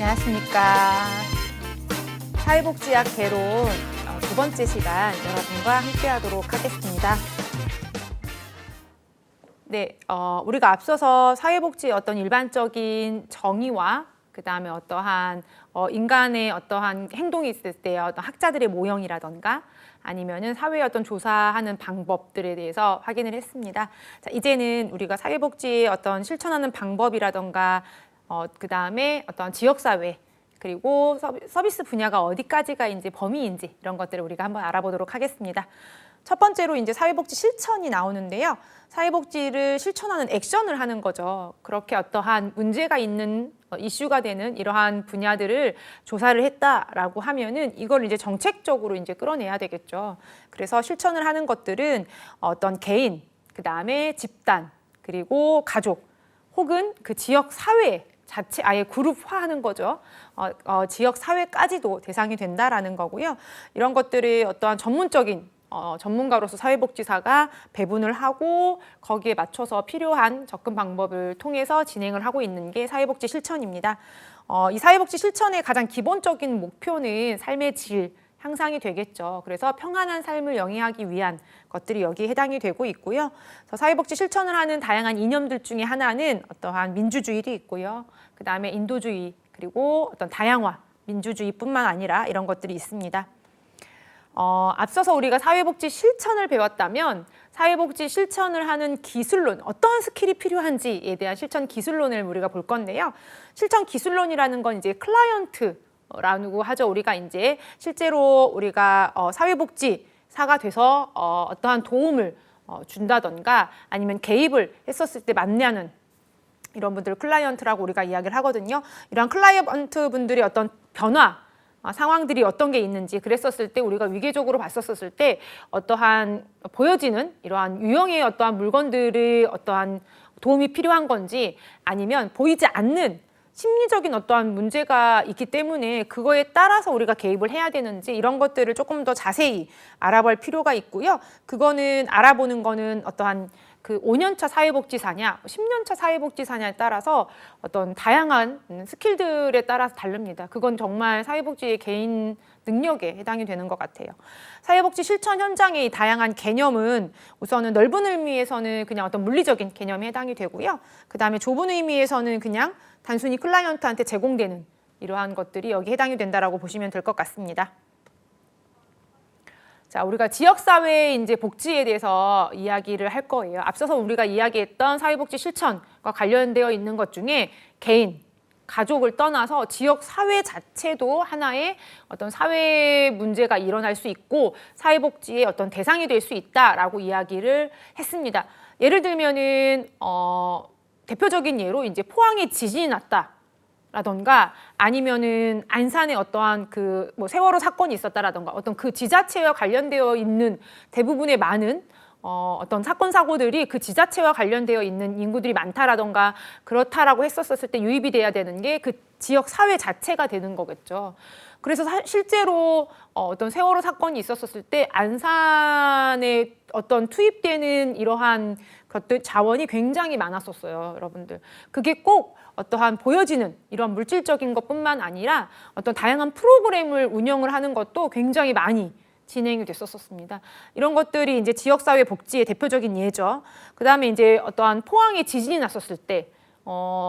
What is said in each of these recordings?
안녕하십니까. 사회복지학 개론 두 번째 시간 여러분과 함께 하도록 하겠습니다. 네, 우리가 앞서서 사회복지의 어떤 일반적인 정의와 그 다음에 어떠한 인간의 어떠한 행동이 있을 때 어떤 학자들의 모형이라던가 아니면은 사회의 어떤 조사하는 방법들에 대해서 확인을 했습니다. 자, 이제는 우리가 사회복지의 어떤 실천하는 방법이라던가 그 다음에 어떤 지역사회 그리고 서비스 분야가 어디까지가 이제 범위인지 이런 것들을 우리가 한번 알아보도록 하겠습니다. 첫 번째로 이제 사회복지 실천이 나오는데요. 사회복지를 실천하는 액션을 하는 거죠. 그렇게 어떠한 문제가 있는 이슈가 되는 이러한 분야들을 조사를 했다라고 하면은 이걸 이제 정책적으로 이제 끌어내야 되겠죠. 그래서 실천을 하는 것들은 어떤 개인, 그 다음에 집단, 그리고 가족, 혹은 그 지역 사회 자체 아예 그룹화하는 거죠. 지역 사회까지도 대상이 된다라는 거고요. 이런 것들이 어떠한 전문적인 전문가로서 사회복지사가 배분을 하고 거기에 맞춰서 필요한 접근 방법을 통해서 진행을 하고 있는 게 사회복지 실천입니다. 이 사회복지 실천의 가장 기본적인 목표는 삶의 질 향상이 되겠죠. 그래서 평안한 삶을 영위하기 위한 것들이 여기에 해당이 되고 있고요. 그래서 사회복지 실천을 하는 다양한 이념들 중에 하나는 어떠한 민주주의도 있고요. 그 다음에 인도주의 그리고 어떤 다양화, 민주주의뿐만 아니라 이런 것들이 있습니다. 앞서서 우리가 사회복지 실천을 배웠다면 사회복지 실천을 하는 기술론, 어떤 스킬이 필요한지에 대한 실천 기술론을 우리가 볼 건데요. 실천 기술론이라는 건 이제 클라이언트라고 하죠. 우리가 이제 실제로 우리가 사회복지사가 돼서 어떠한 도움을 준다던가 아니면 개입을 했었을 때 만나는 이런 분들을 클라이언트라고 우리가 이야기를 하거든요. 이런 클라이언트 분들의 어떤 변화, 상황들이 어떤 게 있는지 그랬었을 때 우리가 위계적으로 봤었을 때 어떠한 보여지는 이러한 유형의 어떠한 물건들의 어떠한 도움이 필요한 건지 아니면 보이지 않는 심리적인 어떠한 문제가 있기 때문에 그거에 따라서 우리가 개입을 해야 되는지 이런 것들을 조금 더 자세히 알아볼 필요가 있고요. 그거는 알아보는 거는 어떠한 그 5년차 사회복지사냐, 10년차 사회복지사냐에 따라서 어떤 다양한 스킬들에 따라서 다릅니다. 그건 정말 사회복지의 개인 능력에 해당이 되는 것 같아요. 사회복지 실천 현장의 다양한 개념은 우선은 넓은 의미에서는 그냥 어떤 물리적인 개념에 해당이 되고요. 그 다음에 좁은 의미에서는 그냥 단순히 클라이언트한테 제공되는 이러한 것들이 여기 해당이 된다라고 보시면 될 것 같습니다. 자, 우리가 지역사회의 이제 복지에 대해서 이야기를 할 거예요. 앞서서 우리가 이야기했던 사회복지 실천과 관련되어 있는 것 중에 개인, 가족을 떠나서 지역사회 자체도 하나의 어떤 사회 문제가 일어날 수 있고 사회복지의 어떤 대상이 될 수 있다라고 이야기를 했습니다. 예를 들면은 대표적인 예로 이제 포항에 지진이 났다. 라던가 아니면은 안산에 어떠한 그 뭐 세월호 사건이 있었다라던가 어떤 그 지자체와 관련되어 있는 대부분의 많은 어떤 사건 사고들이 그 지자체와 관련되어 있는 인구들이 많다라던가 그렇다라고 했었을 때 유입이 돼야 되는 게 그 지역 사회 자체가 되는 거겠죠. 그래서 실제로 어떤 세월호 사건이 있었을 때 안산에 어떤 투입되는 이러한 것들 자원이 굉장히 많았었어요, 여러분들. 그게 꼭 어떠한 보여지는 이런 물질적인 것뿐만 아니라 어떤 다양한 프로그램을 운영을 하는 것도 굉장히 많이 진행이 됐었습니다. 이런 것들이 이제 지역사회 복지의 대표적인 예죠. 그 다음에 이제 어떠한 포항에 지진이 났었을 때,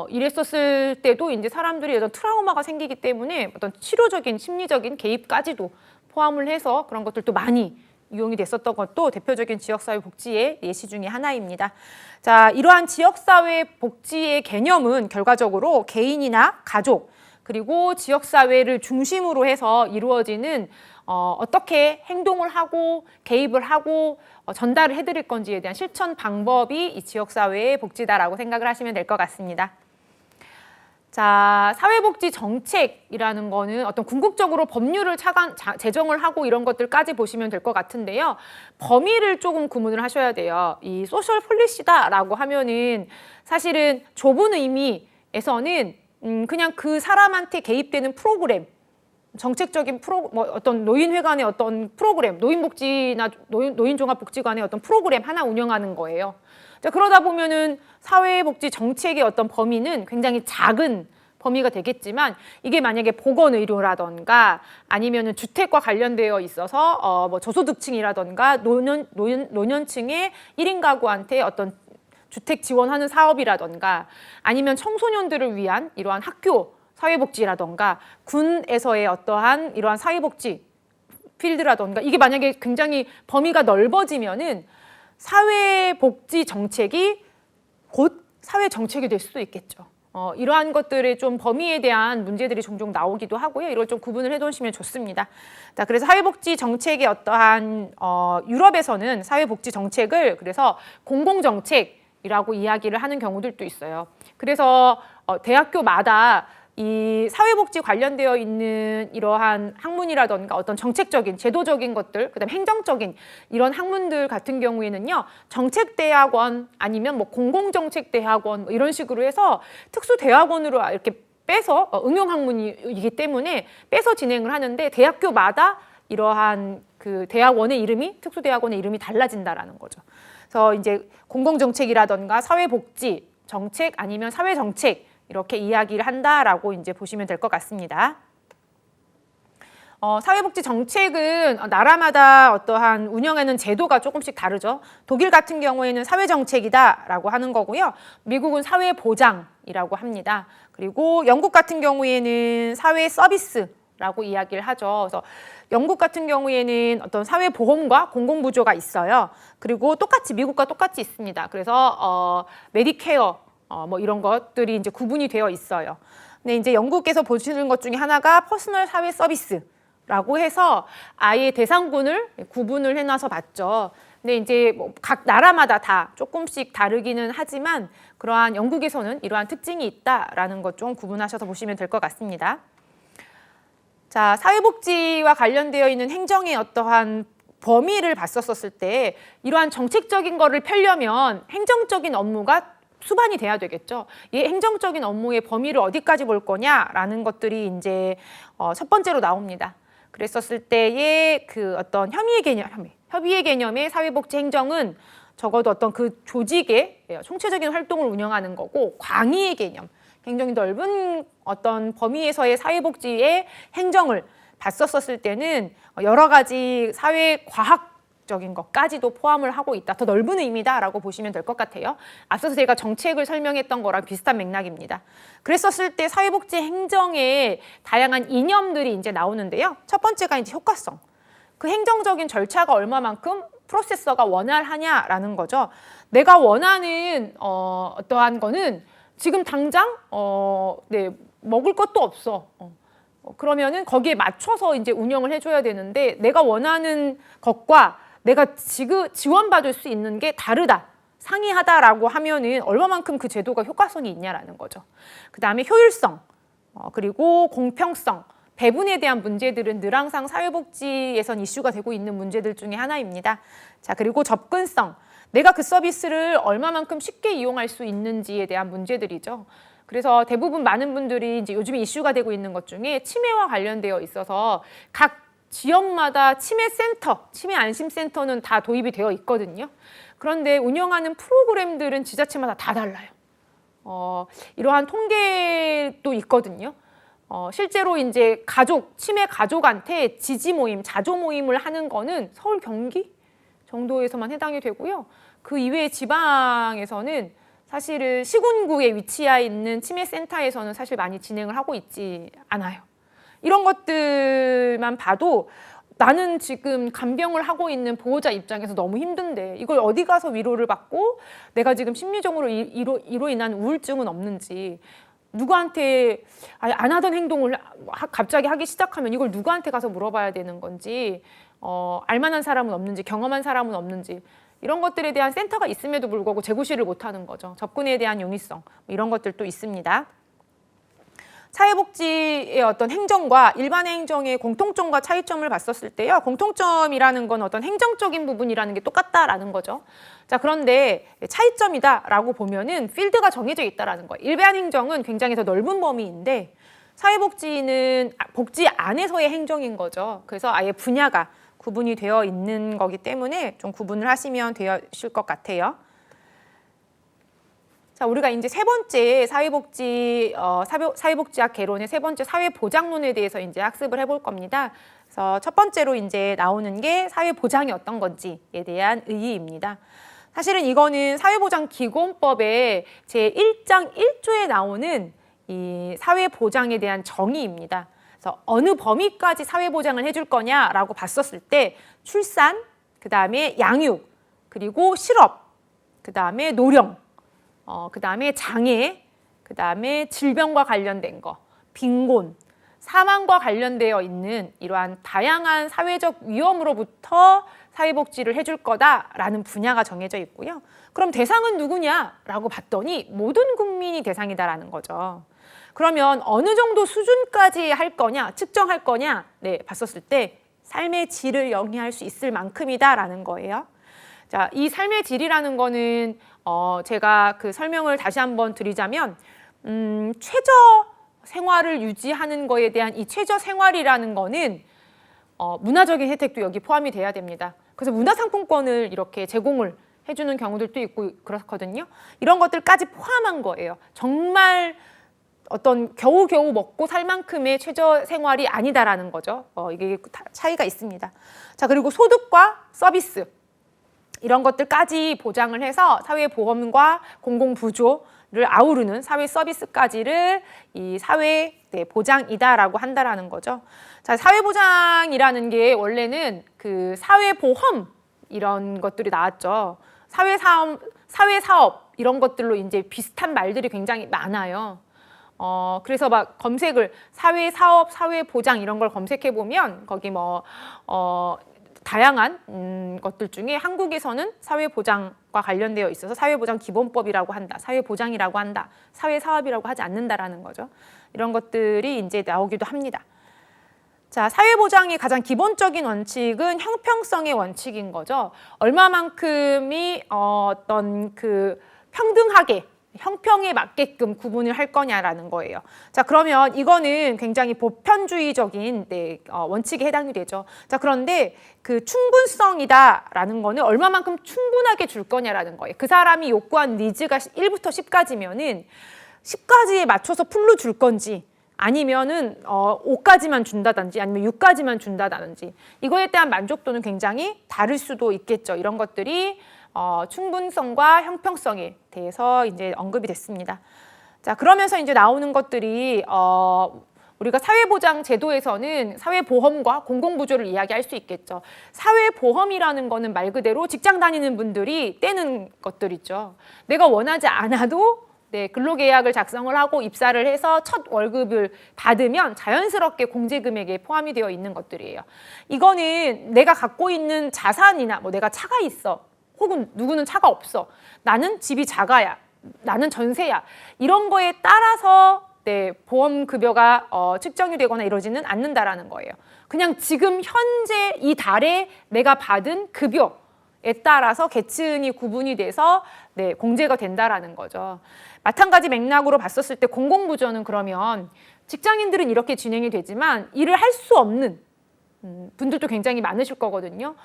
이랬었을 때도 이제 사람들이 어떤 트라우마가 생기기 때문에 어떤 치료적인 심리적인 개입까지도 포함을 해서 그런 것들도 많이 이용이 됐었던 것도 대표적인 지역사회 복지의 예시 중에 하나입니다. 자, 이러한 지역사회 복지의 개념은 결과적으로 개인이나 가족 그리고 지역사회를 중심으로 해서 이루어지는 어떻게 행동을 하고 개입을 하고 전달을 해드릴 건지에 대한 실천 방법이 이 지역사회의 복지다라고 생각을 하시면 될 것 같습니다. 자, 사회복지 정책이라는 거는 어떤 궁극적으로 법률을 제정을 하고 이런 것들까지 보시면 될 것 같은데요. 범위를 조금 구분을 하셔야 돼요. 이 소셜 폴리시다라고 하면은 사실은 좁은 의미에서는 그냥 그 사람한테 개입되는 프로그램, 정책적인 어떤 노인회관의 어떤 프로그램, 노인복지나 노인종합복지관의 어떤 프로그램 하나 운영하는 거예요. 자, 그러다 보면은 사회복지 정책의 어떤 범위는 굉장히 작은 범위가 되겠지만 이게 만약에 보건의료라던가 아니면은 주택과 관련되어 있어서 뭐 저소득층이라던가 노년층의 1인 가구한테 어떤 주택 지원하는 사업이라던가 아니면 청소년들을 위한 이러한 학교 사회복지라던가 군에서의 어떠한 이러한 사회복지 필드라던가 이게 만약에 굉장히 범위가 넓어지면은 사회복지 정책이 곧 사회정책이 될 수도 있겠죠. 이러한 것들의 좀 범위에 대한 문제들이 종종 나오기도 하고요. 이걸 좀 구분을 해두시면 좋습니다. 자, 그래서 사회복지 정책의 어떠한 유럽에서는 사회복지 정책을 그래서 공공정책이라고 이야기를 하는 경우들도 있어요. 그래서 대학교마다 이 사회복지 관련되어 있는 이러한 학문이라던가 어떤 정책적인 제도적인 것들, 그다음에 행정적인 이런 학문들 같은 경우에는요, 정책대학원 아니면 뭐 공공정책대학원 뭐 이런 식으로 해서 특수대학원으로 이렇게 빼서 응용학문이기 때문에 빼서 진행을 하는데 대학교마다 이러한 그 대학원의 이름이 특수대학원의 이름이 달라진다라는 거죠. 그래서 이제 공공정책이라던가 사회복지 정책 아니면 사회정책 이렇게 이야기를 한다라고 이제 보시면 될 것 같습니다. 사회복지 정책은 나라마다 어떠한 운영하는 제도가 조금씩 다르죠. 독일 같은 경우에는 사회정책이다라고 하는 거고요. 미국은 사회보장이라고 합니다. 그리고 영국 같은 경우에는 사회서비스라고 이야기를 하죠. 그래서 영국 같은 경우에는 어떤 사회보험과 공공부조가 있어요. 그리고 똑같이 미국과 똑같이 있습니다. 그래서 메디케어 뭐 이런 것들이 이제 구분이 되어 있어요. 근데 이제 영국에서 보시는 것 중에 하나가 퍼스널 사회 서비스라고 해서 아예 대상군을 구분을 해놔서 봤죠. 근데 이제 뭐 각 나라마다 다 조금씩 다르기는 하지만 그러한 영국에서는 이러한 특징이 있다라는 것 좀 구분하셔서 보시면 될 것 같습니다. 자, 사회복지와 관련되어 있는 행정의 어떠한 범위를 봤었을 때 이러한 정책적인 거를 펴려면 행정적인 업무가 수반이 돼야 되겠죠. 이 행정적인 업무의 범위를 어디까지 볼 거냐라는 것들이 이제 첫 번째로 나옵니다. 그랬었을 때의 그 어떤 협의의 개념의 사회복지 행정은 적어도 어떤 그 조직의 총체적인 활동을 운영하는 거고, 광의의 개념, 굉장히 넓은 어떤 범위에서의 사회복지의 행정을 봤었을 때는 여러 가지 사회과학적인 것까지도 포함을 하고 있다. 더 넓은 의미다라고 보시면 될 것 같아요. 앞서서 제가 정책을 설명했던 거랑 비슷한 맥락입니다. 그랬었을 때 사회복지 행정의 다양한 이념들이 이제 나오는데요. 첫 번째가 이제 효과성. 그 행정적인 절차가 얼마만큼 프로세서가 원활하냐라는 거죠. 내가 원하는 어떠한 거는 지금 당장 먹을 것도 없어. 그러면은 거기에 맞춰서 이제 운영을 해줘야 되는데 내가 원하는 것과 내가 지원받을 수 있는 게 다르다, 상이하다라고 하면은 얼마만큼 그 제도가 효과성이 있냐라는 거죠. 그 다음에 효율성, 그리고 공평성, 배분에 대한 문제들은 늘 항상 사회복지에선 이슈가 되고 있는 문제들 중에 하나입니다. 자, 그리고 접근성, 내가 그 서비스를 얼마만큼 쉽게 이용할 수 있는지에 대한 문제들이죠. 그래서 대부분 많은 분들이 이제 요즘에 이슈가 되고 있는 것 중에 치매와 관련되어 있어서 각 지역마다 치매센터, 치매안심센터는 다 도입이 되어 있거든요. 그런데 운영하는 프로그램들은 지자체마다 다 달라요. 이러한 통계도 있거든요. 실제로 이제 치매 가족한테 지지 모임, 자조 모임을 하는 거는 서울, 경기 정도에서만 해당이 되고요. 그 이외의 지방에서는 사실은 시군구에 위치해 있는 치매센터에서는 사실 많이 진행을 하고 있지 않아요. 이런 것들만 봐도 나는 지금 간병을 하고 있는 보호자 입장에서 너무 힘든데 이걸 어디 가서 위로를 받고 내가 지금 심리적으로 이로 인한 우울증은 없는지, 누구한테 안 하던 행동을 갑자기 하기 시작하면 이걸 누구한테 가서 물어봐야 되는 건지, 알만한 사람은 없는지, 경험한 사람은 없는지, 이런 것들에 대한 센터가 있음에도 불구하고 재구시를 못하는 거죠. 접근에 대한 용이성, 이런 것들도 있습니다. 사회복지의 어떤 행정과 일반의 행정의 공통점과 차이점을 봤었을 때요. 공통점이라는 건 어떤 행정적인 부분이라는 게 똑같다라는 거죠. 자, 그런데 차이점이다라고 보면은 필드가 정해져 있다라는 거예요. 일반 행정은 굉장히 더 넓은 범위인데 사회복지는 복지 안에서의 행정인 거죠. 그래서 아예 분야가 구분이 되어 있는 거기 때문에 좀 구분을 하시면 되실 것 같아요. 자, 우리가 이제 세 번째 사회복지학 개론의 세 번째 사회보장론에 대해서 이제 학습을 해볼 겁니다. 그래서 첫 번째로 이제 나오는 게 사회보장이 어떤 건지에 대한 의의입니다. 사실은 이거는 사회보장기본법의 제1장 1조에 나오는 이 사회보장에 대한 정의입니다. 그래서 어느 범위까지 사회보장을 해줄 거냐라고 봤었을 때 출산, 그 다음에 양육, 그리고 실업, 그 다음에 노령, 그 다음에 장애, 그 다음에 질병과 관련된 거, 빈곤, 사망과 관련되어 있는 이러한 다양한 사회적 위험으로부터 사회복지를 해줄 거다라는 분야가 정해져 있고요. 그럼 대상은 누구냐라고 봤더니 모든 국민이 대상이다라는 거죠. 그러면 어느 정도 수준까지 할 거냐, 측정할 거냐, 네, 봤었을 때 삶의 질을 영위할 수 있을 만큼이다라는 거예요. 자, 이 삶의 질이라는 거는 제가 그 설명을 다시 한번 드리자면 최저 생활을 유지하는 거에 대한 이 최저 생활이라는 거는 문화적인 혜택도 여기 포함이 돼야 됩니다. 그래서 문화상품권을 이렇게 제공을 해주는 경우들도 있고 그렇거든요. 이런 것들까지 포함한 거예요. 정말 어떤 겨우겨우 먹고 살 만큼의 최저 생활이 아니다라는 거죠. 이게 차이가 있습니다. 자, 그리고 소득과 서비스 이런 것들까지 보장을 해서 사회보험과 공공부조를 아우르는 사회 서비스까지를 이 사회 보장이다라고 한다라는 거죠. 자, 사회보장이라는 게 원래는 그 사회보험 이런 것들이 나왔죠. 사회사업 이런 것들로 이제 비슷한 말들이 굉장히 많아요. 그래서 막 검색을 사회사업, 사회보장 이런 걸 검색해 보면 거기 다양한 것들 중에 한국에서는 사회보장과 관련되어 있어서 사회보장기본법이라고 한다, 사회보장이라고 한다, 사회사업이라고 하지 않는다라는 거죠. 이런 것들이 이제 나오기도 합니다. 자, 사회보장의 가장 기본적인 원칙은 형평성의 원칙인 거죠. 얼마만큼이 어떤 그 평등하게 형평에 맞게끔 구분을 할 거냐라는 거예요. 자, 그러면 이거는 굉장히 보편주의적인 원칙에 해당이 되죠. 자, 그런데 그 충분성이다라는 거는 얼마만큼 충분하게 줄 거냐라는 거예요. 그 사람이 요구한 니즈가 1부터 10까지면은 10까지에 맞춰서 풀로 줄 건지 아니면은 5까지만 준다든지 아니면 6까지만 준다든지 이거에 대한 만족도는 굉장히 다를 수도 있겠죠. 이런 것들이 충분성과 형평성에 대해서 이제 언급이 됐습니다. 자, 그러면서 이제 나오는 것들이 우리가 사회보장 제도에서는 사회보험과 공공부조를 이야기할 수 있겠죠. 사회보험이라는 거는 말 그대로 직장 다니는 분들이 떼는 것들 있죠. 내가 원하지 않아도 근로계약을 작성을 하고 입사를 해서 첫 월급을 받으면 자연스럽게 공제금액에 포함이 되어 있는 것들이에요. 이거는 내가 갖고 있는 자산이나 내가 차가 있어. 혹은 누구는 차가 없어. 나는 집이 작아야. 나는 전세야. 이런 거에 따라서 보험급여가 측정이 되거나 이러지는 않는다라는 거예요. 그냥 지금 현재 이 달에 내가 받은 급여에 따라서 계층이 구분이 돼서 공제가 된다라는 거죠. 마찬가지 맥락으로 봤었을 때 공공부조는 그러면 직장인들은 이렇게 진행이 되지만 일을 할 수 없는 분들도 굉장히 많으실 거거든요.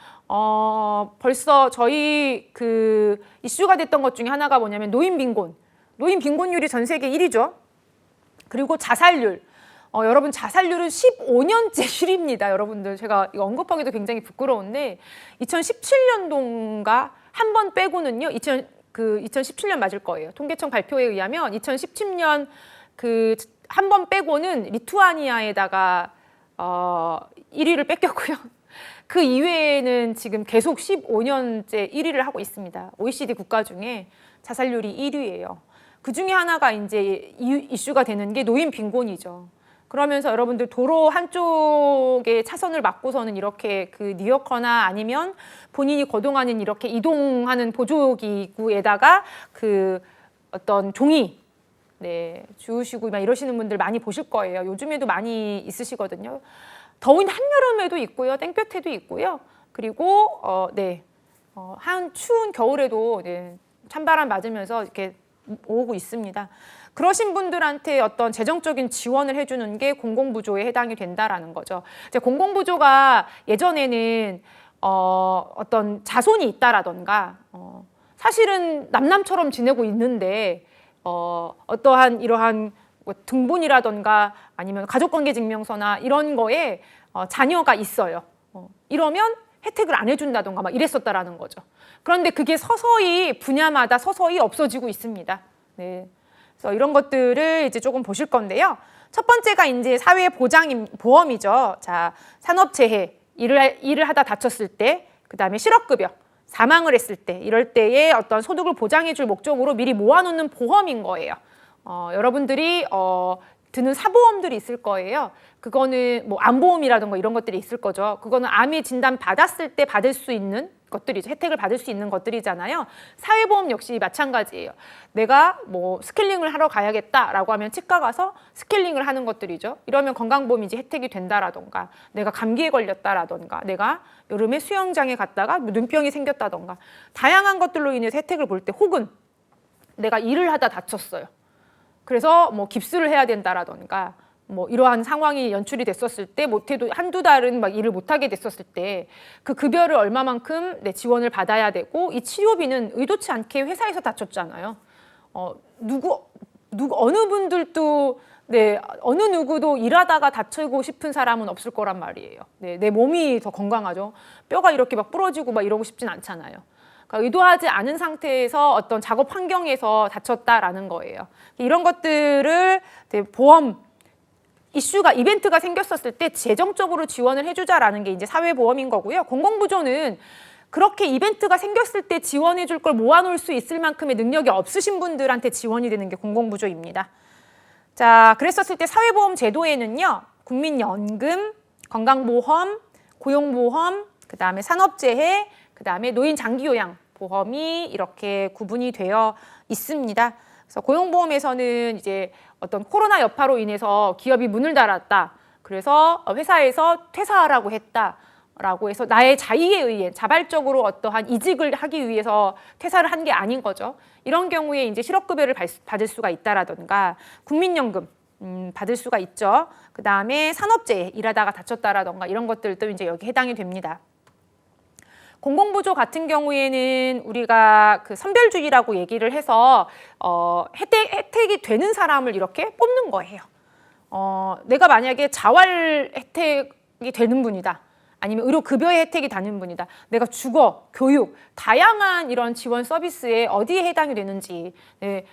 벌써 저희 그 이슈가 됐던 것 중에 하나가 뭐냐면 노인 빈곤율이 전 세계 1위죠. 그리고 자살률. 여러분 자살률은 15년째 1위입니다. 여러분들 제가 이거 언급하기도 굉장히 부끄러운데 2017년도인가 한 번 빼고는요. 2017년 맞을 거예요. 통계청 발표에 의하면 2017년 그 한 번 빼고는 리투아니아에다가 1위를 뺏겼고요. 그 이외에는 지금 계속 15년째 1위를 하고 있습니다. OECD 국가 중에 자살률이 1위예요. 그 중에 하나가 이제 이슈가 되는 게 노인 빈곤이죠. 그러면서 여러분들 도로 한쪽에 차선을 막고서는 이렇게 그 니어커나 아니면 본인이 거동하는 이렇게 이동하는 보조기구에다가 그 어떤 종이 주우시고 막 이러시는 분들 많이 보실 거예요. 요즘에도 많이 있으시거든요. 더운 한여름에도 있고요. 땡볕에도 있고요. 그리고 한 추운 겨울에도 찬바람 맞으면서 이렇게 오고 있습니다. 그러신 분들한테 어떤 재정적인 지원을 해주는 게 공공부조에 해당이 된다라는 거죠. 이제 공공부조가 예전에는 어떤 자손이 있다라던가 사실은 남남처럼 지내고 있는데 어떠한 이러한 뭐 등본이라던가 아니면 가족관계증명서나 이런 거에 자녀가 있어요. 이러면 혜택을 안 해준다던가 막 이랬었다라는 거죠. 그런데 그게 서서히 분야마다 서서히 없어지고 있습니다. 네. 그래서 이런 것들을 이제 조금 보실 건데요. 첫 번째가 이제 사회보장보험이죠. 자, 산업재해, 일을 하다 다쳤을 때, 그 다음에 실업급여, 사망을 했을 때, 이럴 때에 어떤 소득을 보장해줄 목적으로 미리 모아놓는 보험인 거예요. 여러분들이 드는 사보험들이 있을 거예요. 그거는 뭐 암보험이라든가 이런 것들이 있을 거죠. 그거는 암의 진단 받았을 때 받을 수 있는 것들이죠. 혜택을 받을 수 있는 것들이잖아요. 사회보험 역시 마찬가지예요. 내가 뭐 스케일링을 하러 가야겠다라고 하면 치과 가서 스케일링을 하는 것들이죠. 이러면 건강보험이 이제 혜택이 된다라던가, 내가 감기에 걸렸다라던가, 내가 여름에 수영장에 갔다가 눈병이 생겼다던가, 다양한 것들로 인해서 혜택을 볼 때, 혹은 내가 일을 하다 다쳤어요. 그래서 뭐 깁스를 해야 된다라던가, 뭐 이러한 상황이 연출이 됐었을 때, 못해도 한두 달은 막 일을 못하게 됐었을 때 그 급여를 얼마만큼 지원을 받아야 되고, 이 치료비는 의도치 않게 회사에서 다쳤잖아요. 어느 분들도 어느 누구도 일하다가 다치고 싶은 사람은 없을 거란 말이에요. 내 몸이 더 건강하죠. 뼈가 이렇게 막 부러지고 막 이러고 싶진 않잖아요. 그러니까 의도하지 않은 상태에서 어떤 작업 환경에서 다쳤다라는 거예요. 이런 것들을 보험 이벤트가 생겼었을 때 재정적으로 지원을 해주자라는 게 이제 사회보험인 거고요. 공공부조는 그렇게 이벤트가 생겼을 때 지원해 줄 걸 모아놓을 수 있을 만큼의 능력이 없으신 분들한테 지원이 되는 게 공공부조입니다. 자, 그랬었을 때 사회보험 제도에는요, 국민연금, 건강보험, 고용보험, 그 다음에 산업재해, 그 다음에 노인장기요양보험이 이렇게 구분이 되어 있습니다. 그래서 고용보험에서는 이제 어떤 코로나 여파로 인해서 기업이 문을 닫았다. 그래서 회사에서 퇴사하라고 했다라고 해서 나의 자의에 의해 자발적으로 어떠한 이직을 하기 위해서 퇴사를 한 게 아닌 거죠. 이런 경우에 이제 실업급여를 받을 수가 있다라던가, 국민연금 받을 수가 있죠. 그 다음에 산업재해, 일하다가 다쳤다라던가 이런 것들도 이제 여기 해당이 됩니다. 공공부조 같은 경우에는 우리가 그 선별주의라고 얘기를 해서 혜택이 되는 사람을 이렇게 뽑는 거예요. 내가 만약에 자활 혜택이 되는 분이다. 아니면 의료급여의 혜택이 닿는 분이다. 내가 주거, 교육, 다양한 이런 지원 서비스에 어디에 해당이 되는지,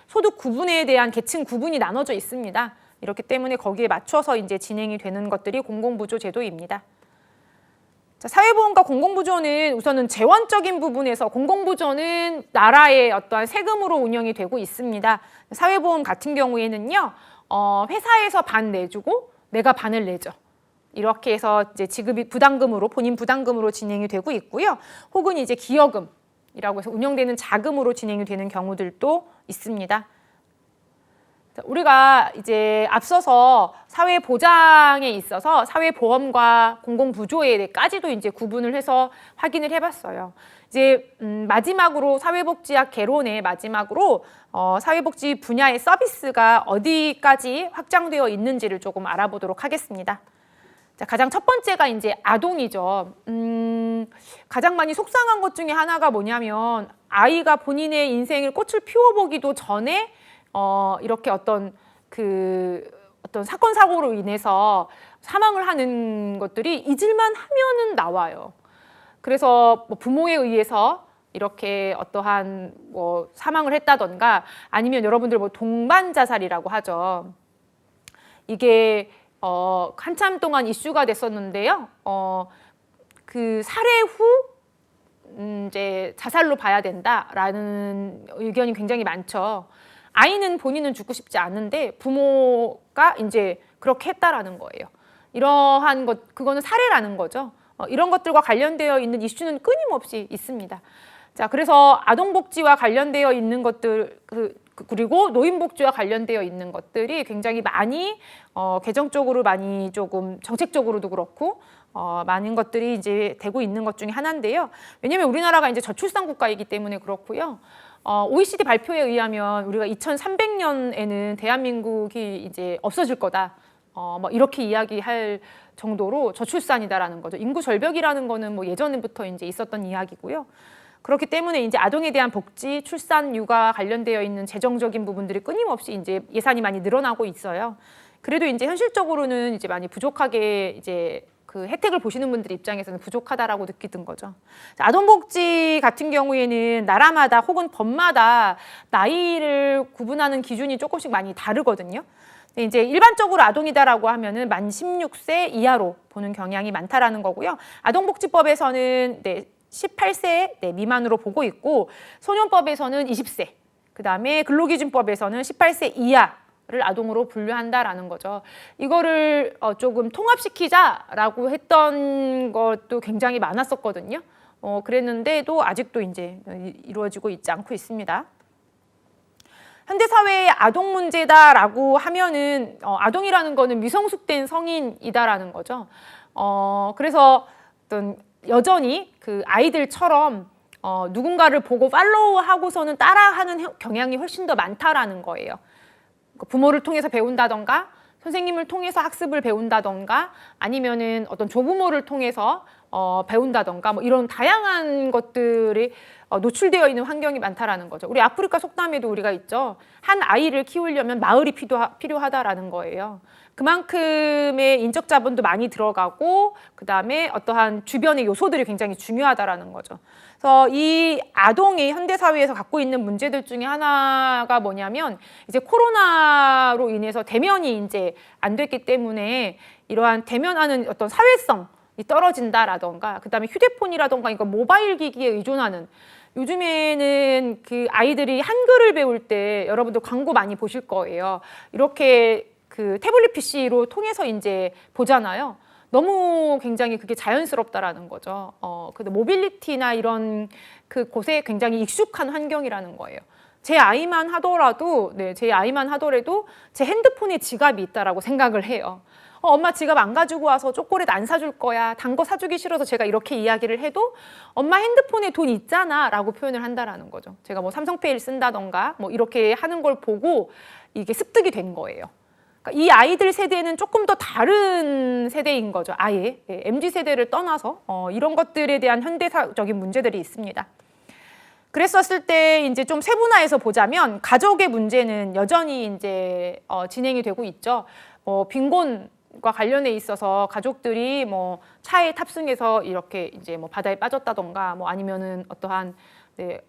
소득 구분에 대한 계층 구분이 나눠져 있습니다. 이렇기 때문에 거기에 맞춰서 이제 진행이 되는 것들이 공공부조 제도입니다. 자, 사회보험과 공공부조는 우선은 재원적인 부분에서, 공공부조는 나라의 어떠한 세금으로 운영이 되고 있습니다. 사회보험 같은 경우에는요, 회사에서 반 내주고 내가 반을 내죠. 이렇게 해서 이제 지급이 부담금으로, 본인 부담금으로 진행이 되고 있고요. 혹은 이제 기여금이라고 해서 운영되는 자금으로 진행이 되는 경우들도 있습니다. 우리가 이제 앞서서 사회보장에 있어서 사회보험과 공공부조에까지도 이제 구분을 해서 확인을 해봤어요. 이제 마지막으로 사회복지학 개론의 마지막으로 사회복지 분야의 서비스가 어디까지 확장되어 있는지를 조금 알아보도록 하겠습니다. 자, 가장 첫 번째가 이제 아동이죠. 가장 많이 속상한 것 중에 하나가 뭐냐면, 아이가 본인의 인생을 꽃을 피워보기도 전에 이렇게 어떤 사건 사고로 인해서 사망을 하는 것들이 잊을만 하면은 나와요. 그래서 뭐 부모에 의해서 이렇게 어떠한 뭐 사망을 했다던가, 아니면 여러분들 뭐 동반 자살이라고 하죠. 이게 한참 동안 이슈가 됐었는데요. 그 살해 후 이제 자살로 봐야 된다라는 의견이 굉장히 많죠. 아이는 본인은 죽고 싶지 않은데 부모가 이제 그렇게 했다라는 거예요. 이러한 것, 그거는 살해라는 거죠. 이런 것들과 관련되어 있는 이슈는 끊임없이 있습니다. 자, 그래서 아동복지와 관련되어 있는 것들, 그리고 노인복지와 관련되어 있는 것들이 굉장히 많이 개정적으로 많이 조금 정책적으로도 그렇고 많은 것들이 이제 되고 있는 것 중에 하나인데요. 왜냐하면 우리나라가 이제 저출산 국가이기 때문에 그렇고요. OECD 발표에 의하면 우리가 2300년에는 대한민국이 이제 없어질 거다. 뭐 이렇게 이야기할 정도로 저출산이다라는 거죠. 인구 절벽이라는 거는 뭐 예전부터 이제 있었던 이야기고요. 그렇기 때문에 이제 아동에 대한 복지, 출산, 육아 관련되어 있는 재정적인 부분들이 끊임없이 이제 예산이 많이 늘어나고 있어요. 그래도 이제 현실적으로는 이제 많이 부족하게 이제 그 혜택을 보시는 분들 입장에서는 부족하다라고 느끼던 거죠. 아동복지 같은 경우에는 나라마다 혹은 법마다 나이를 구분하는 기준이 조금씩 많이 다르거든요. 근데 이제 일반적으로 아동이다라고 하면은 만 16세 이하로 보는 경향이 많다라는 거고요. 아동복지법에서는 18세 미만으로 보고 있고, 소년법에서는 20세, 그 다음에 근로기준법에서는 18세 이하를 아동으로 분류한다라는 거죠. 이거를 조금 통합시키자라고 했던 것도 굉장히 많았었거든요. 그랬는데도 아직도 이제 이루어지고 있지 않고 있습니다. 현대사회의 아동 문제다라고 하면은 아동이라는 거는 미성숙된 성인이다라는 거죠. 그래서 어떤 여전히 그 아이들처럼 누군가를 보고 팔로우하고서는 따라하는 경향이 훨씬 더 많다라는 거예요. 부모를 통해서 배운다던가 선생님을 통해서 학습을 배운다던가 아니면은 어떤 조부모를 통해서 배운다던가 뭐 이런 다양한 것들이 노출되어 있는 환경이 많다라는 거죠. 우리 아프리카 속담에도 우리가 있죠. 한 아이를 키우려면 마을이 필요하다라는 거예요. 그만큼의 인적 자본도 많이 들어가고 그다음에 어떠한 주변의 요소들이 굉장히 중요하다라는 거죠. 그래서 이 아동이 현대 사회에서 갖고 있는 문제들 중에 하나가 뭐냐면 이제 코로나로 인해서 대면이 이제 안 됐기 때문에 이러한 대면하는 어떤 사회성이 떨어진다라던가 그다음에 휴대폰이라던가 이거 모바일 기기에 의존하는 요즘에는 그 아이들이 한글을 배울 때 여러분들 광고 많이 보실 거예요. 이렇게 그 태블릿 PC로 통해서 이제 보잖아요. 너무 굉장히 그게 자연스럽다라는 거죠. 근데 모빌리티나 이런 그 곳에 굉장히 익숙한 환경이라는 거예요. 제 아이만 하더라도, 제 아이만 하더라도 제 핸드폰에 지갑이 있다라고 생각을 해요. 엄마 지갑 안 가지고 와서 초콜릿 안 사줄 거야. 단 거 사주기 싫어서 제가 이렇게 이야기를 해도 엄마 핸드폰에 돈 있잖아 라고 표현을 한다라는 거죠. 제가 뭐 삼성페이를 쓴다던가 뭐 이렇게 하는 걸 보고 이게 습득이 된 거예요. 그러니까 이 아이들 세대는 조금 더 다른 세대인 거죠. 아예 MZ세대를 떠나서 이런 것들에 대한 현대사적인 문제들이 있습니다. 그랬었을 때 이제 좀 세분화해서 보자면 가족의 문제는 여전히 이제 진행이 되고 있죠. 빈곤과 관련해 있어서 가족들이 뭐 차에 탑승해서 이렇게 이제 뭐 바다에 빠졌다던가 뭐 아니면은 어떠한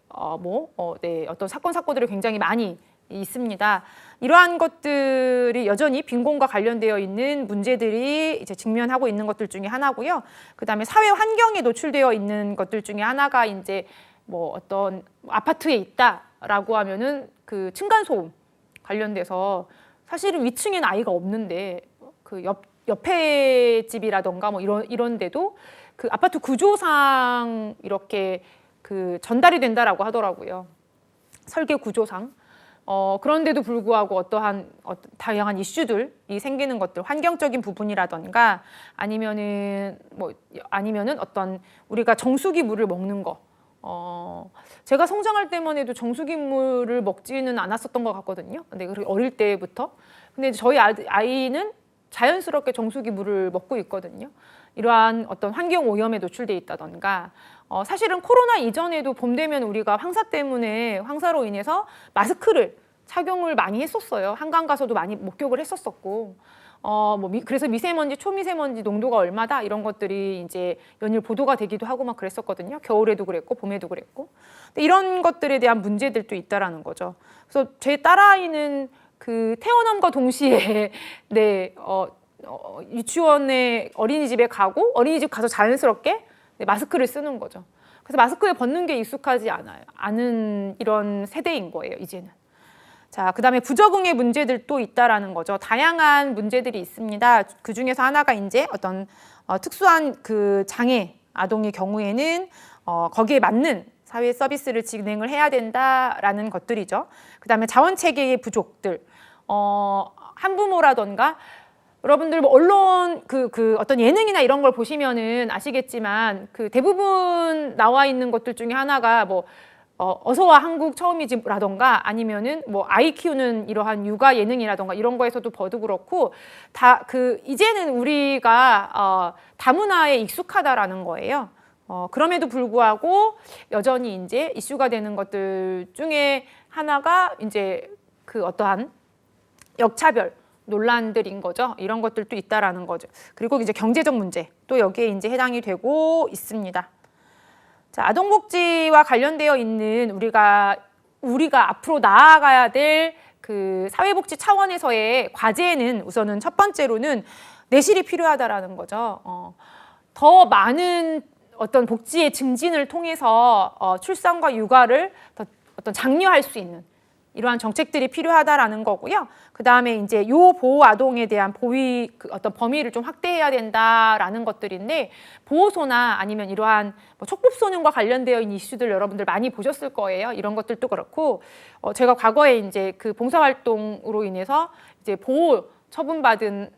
어떤 사건 사고들이 굉장히 많이 있습니다. 이러한 것들이 여전히 빈곤과 관련되어 있는 문제들이 이제 직면하고 있는 것들 중에 하나고요. 그다음에 사회 환경에 노출되어 있는 것들 중에 하나가 이제 뭐 어떤 아파트에 있다라고 하면은 그 층간소음 관련돼서 사실은 위층에는 아이가 없는데 그 옆에 집이라던가 뭐 이런 데도 그 아파트 구조상 이렇게 그 전달이 된다라고 하더라고요. 설계 구조상. 그런데도 불구하고 어떠한 다양한 이슈들이 생기는 것들, 환경적인 부분이라던가 아니면은 어떤 우리가 정수기 물을 먹는 거. 제가 성장할 때만 해도 정수기 물을 먹지는 않았었던 것 같거든요. 근데 어릴 때부터. 근데 저희 아이는 자연스럽게 정수기 물을 먹고 있거든요. 이러한 어떤 환경 오염에 노출돼 있다던가 사실은 코로나 이전에도 봄 되면 우리가 황사로 인해서 마스크를 착용을 많이 했었어요. 한강 가서도 많이 목격을 했었었고 그래서 미세먼지, 초미세먼지 농도가 얼마다 이런 것들이 이제 연일 보도가 되기도 하고 막 그랬었거든요. 겨울에도 그랬고 봄에도 그랬고. 근데 이런 것들에 대한 문제들도 있다라는 거죠. 그래서 제 딸아이는 그 태어남과 동시에 유치원에 어린이집에 가고 어린이집 가서 자연스럽게 마스크를 쓰는 거죠. 그래서 마스크에 벗는 게 익숙하지 않은 이런 세대인 거예요, 이제는. 자, 그다음에 부적응의 문제들도 있다라는 거죠. 다양한 문제들이 있습니다. 그 중에서 하나가 이제 어떤 특수한 그 장애 아동의 경우에는 거기에 맞는 사회 서비스를 진행을 해야 된다라는 것들이죠. 그다음에 자원 체계의 부족들, 한부모라던가 여러분들 뭐 언론 그 어떤 예능이나 이런 걸 보시면은 아시겠지만 그 대부분 나와 있는 것들 중에 하나가 뭐 어서와 한국 처음이지라던가 아니면은 뭐 아이 키우는 이러한 육아 예능이라던가 이런 거에서도 버도 그렇고 다 이제는 우리가 다문화에 익숙하다라는 거예요. 그럼에도 불구하고 여전히 이제 이슈가 되는 것들 중에 하나가 이제 그 어떠한 역차별 논란들인 거죠. 이런 것들도 있다라는 거죠. 그리고 이제 경제적 문제 또 여기에 이제 해당이 되고 있습니다. 자, 아동복지와 관련되어 있는 우리가 앞으로 나아가야 될 그 사회복지 차원에서의 과제는 우선은 첫 번째로는 내실이 필요하다라는 거죠. 더 많은 어떤 복지의 증진을 통해서 출산과 육아를 더 어떤 장려할 수 있는 이러한 정책들이 필요하다라는 거고요. 그 다음에 이제 요 보호 아동에 대한 어떤 범위를 좀 확대해야 된다라는 것들인데, 보호소나 아니면 이러한 뭐 촉법소년과 관련되어 있는 이슈들 여러분들 많이 보셨을 거예요. 이런 것들도 그렇고, 제가 과거에 이제 그 봉사활동으로 인해서 이제 보호 처분받은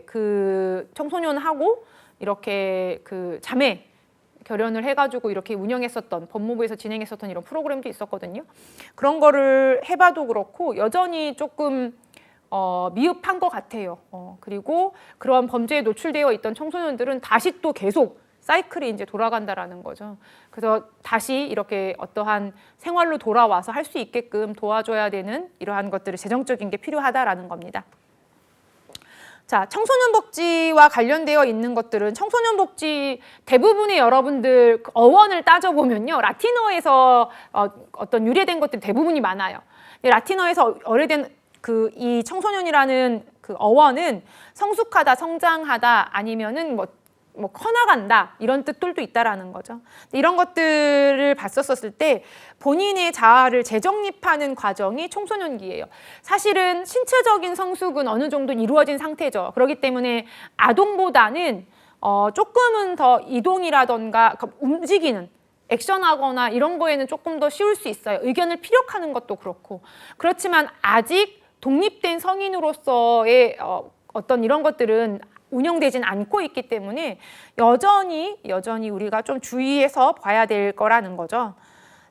그 청소년하고 이렇게 그 자매 결연을 해가지고 이렇게 운영했었던, 법무부에서 진행했었던 이런 프로그램도 있었거든요. 그런 거를 해봐도 그렇고 여전히 조금 미흡한 것 같아요. 그리고 그런 범죄에 노출되어 있던 청소년들은 다시 또 계속 사이클이 이제 돌아간다라는 거죠. 그래서 다시 이렇게 어떠한 생활로 돌아와서 할 수 있게끔 도와줘야 되는 이러한 것들을 재정적인 게 필요하다라는 겁니다. 자, 청소년 복지와 관련되어 있는 것들은 청소년 복지 대부분의 여러분들 어원을 따져보면요, 라틴어에서 어떤 유래된 것들이 대부분이 많아요. 라틴어에서 오래된 이 청소년이라는 그 어원은 성숙하다, 성장하다, 아니면은 뭐 커나간다 이런 뜻들도 있다라는 거죠. 이런 것들을 봤었을 때 본인의 자아를 재정립하는 과정이 청소년기예요. 사실은 신체적인 성숙은 어느 정도 이루어진 상태죠. 그렇기 때문에 아동보다는 조금은 더 이동이라던가 움직이는 액션하거나 이런 거에는 조금 더 쉬울 수 있어요. 의견을 피력하는 것도 그렇고. 그렇지만 아직 독립된 성인으로서의 어떤 이런 것들은 운영되진 않고 있기 때문에 여전히 우리가 좀 주의해서 봐야 될 거라는 거죠.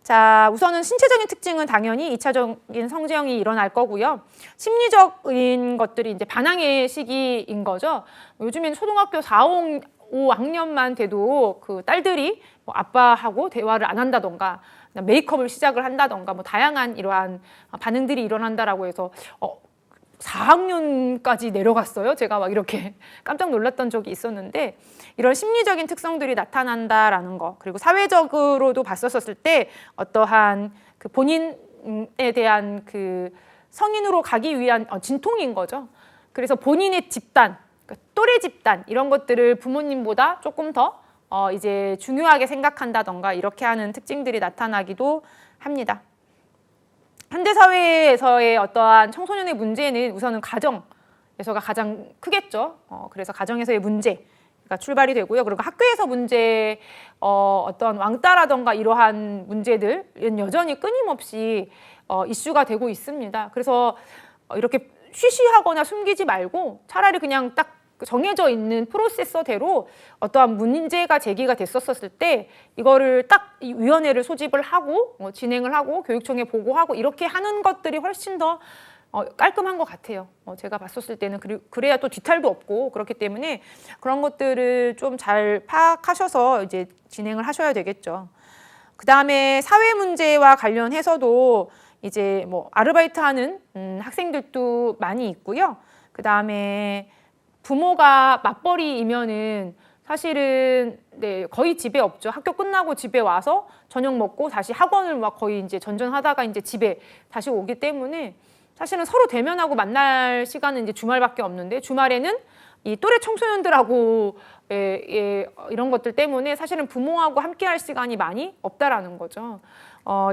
자, 우선은 신체적인 특징은 당연히 2차적인 성장이 일어날 거고요. 심리적인 것들이 이제 반항의 시기인 거죠. 요즘엔 초등학교 5학년만 돼도 그 딸들이 뭐 아빠하고 대화를 안 한다던가 메이크업을 시작을 한다던가 뭐 다양한 이러한 반응들이 일어난다라고 해서 4학년까지 내려갔어요. 제가 막 이렇게 깜짝 놀랐던 적이 있었는데, 이런 심리적인 특성들이 나타난다라는 거, 그리고 사회적으로도 봤었을 때 어떠한 그 본인에 대한 그 성인으로 가기 위한 진통인 거죠. 그래서 본인의 집단, 그러니까 또래 집단 이런 것들을 부모님보다 조금 더 이제 중요하게 생각한다던가 이렇게 하는 특징들이 나타나기도 합니다. 현대사회에서의 어떠한 청소년의 문제는 우선은 가정에서가 가장 크겠죠. 그래서 가정에서의 문제가 출발이 되고요. 그리고 학교에서 문제, 어떤 왕따라던가 이러한 문제들은 여전히 끊임없이 이슈가 되고 있습니다. 그래서 이렇게 쉬쉬하거나 숨기지 말고 차라리 그냥 딱 정해져 있는 프로세서대로 어떠한 문제가 제기가 됐었을 때 이거를 딱 이 위원회를 소집을 하고 진행을 하고 교육청에 보고하고 이렇게 하는 것들이 훨씬 더 깔끔한 것 같아요. 제가 봤었을 때는. 그래야 또 뒤탈도 없고 그렇기 때문에 그런 것들을 좀 잘 파악하셔서 이제 진행을 하셔야 되겠죠. 그 다음에 사회 문제와 관련해서도 이제 뭐 아르바이트하는 학생들도 많이 있고요. 그 다음에 부모가 맞벌이이면은 사실은 거의 집에 없죠. 학교 끝나고 집에 와서 저녁 먹고 다시 학원을 막 거의 이제 전전하다가 이제 집에 다시 오기 때문에 사실은 서로 대면하고 만날 시간은 이제 주말밖에 없는데, 주말에는 이 또래 청소년들하고 이런 것들 때문에 사실은 부모하고 함께 할 시간이 많이 없다라는 거죠.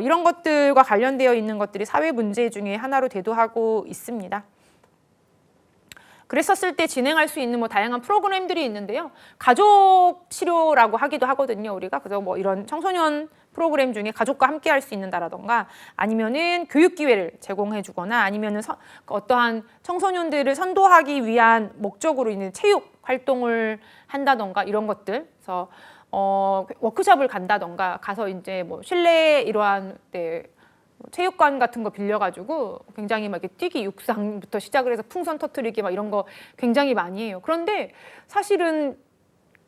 이런 것들과 관련되어 있는 것들이 사회 문제 중에 하나로 대두하고 있습니다. 그랬었을 때 진행할 수 있는 뭐 다양한 프로그램들이 있는데요. 가족 치료라고 하기도 하거든요, 우리가. 그래서 뭐 이런 청소년 프로그램 중에 가족과 함께 할 수 있는다라던가, 아니면은 교육 기회를 제공해 주거나, 아니면은 어떠한 청소년들을 선도하기 위한 목적으로 있는 체육 활동을 한다던가 이런 것들. 그래서 워크숍을 간다던가, 가서 이제 뭐 실내 이러한 체육관 같은 거 빌려가지고 굉장히 막 이렇게 뛰기 육상부터 시작을 해서 풍선 터트리기 막 이런 거 굉장히 많이 해요. 그런데 사실은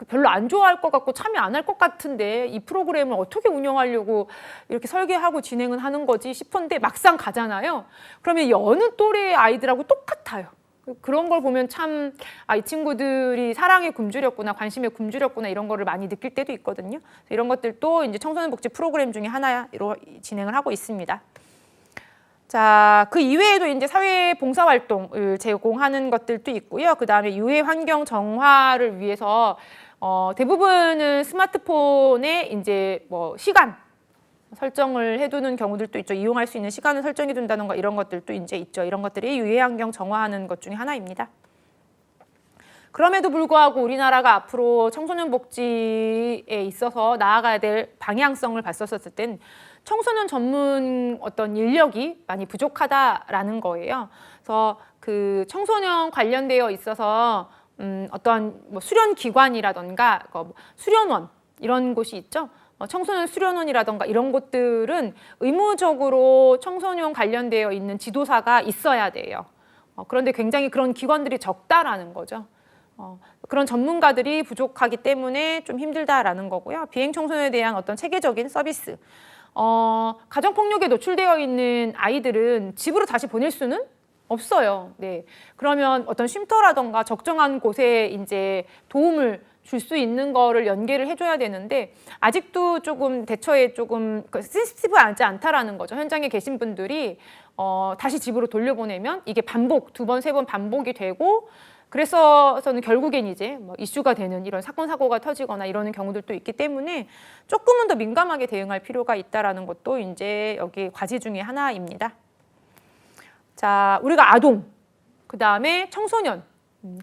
별로 안 좋아할 것 같고 참여 안 할 것 같은데 이 프로그램을 어떻게 운영하려고 이렇게 설계하고 진행은 하는 거지 싶었는데 막상 가잖아요. 그러면 여느 또래의 아이들하고 똑같아요. 그런 걸 보면 참, 이 친구들이 사랑에 굶주렸구나, 관심에 굶주렸구나, 이런 거를 많이 느낄 때도 있거든요. 이런 것들도 이제 청소년 복지 프로그램 중에 하나로 진행을 하고 있습니다. 자, 그 이외에도 이제 사회 봉사 활동을 제공하는 것들도 있고요. 그 다음에 유해 환경 정화를 위해서 대부분은 스마트폰에 이제 뭐 시간 설정을 해두는 경우들도 있죠. 이용할 수 있는 시간을 설정해 둔다던가 이런 것들도 이제 있죠. 이런 것들이 유해 환경 정화하는 것 중에 하나입니다. 그럼에도 불구하고 우리나라가 앞으로 청소년 복지에 있어서 나아가야 될 방향성을 봤었을 땐 청소년 전문 어떤 인력이 많이 부족하다라는 거예요. 그래서 그 청소년 관련되어 있어서 어떤 뭐 수련 기관이라던가 수련원 이런 곳이 있죠. 청소년 수련원이라던가 이런 곳들은 의무적으로 청소년 관련되어 있는 지도사가 있어야 돼요. 그런데 굉장히 그런 기관들이 적다라는 거죠. 그런 전문가들이 부족하기 때문에 좀 힘들다라는 거고요. 비행 청소년에 대한 어떤 체계적인 서비스. 가정폭력에 노출되어 있는 아이들은 집으로 다시 보낼 수는 없어요. 네. 그러면 어떤 쉼터라던가 적정한 곳에 이제 도움을 줄 수 있는 거를 연계를 해줘야 되는데 아직도 조금 대처에 조금 센시티브하지 않다라는 거죠. 현장에 계신 분들이 다시 집으로 돌려보내면 이게 반복, 2번, 3번 반복이 되고 그래서는 결국엔 이제 뭐 이슈가 되는 이런 사건, 사고가 터지거나 이러는 경우들도 있기 때문에 조금은 더 민감하게 대응할 필요가 있다라는 것도 이제 여기 과제 중에 하나입니다. 자, 우리가 아동, 그 다음에 청소년,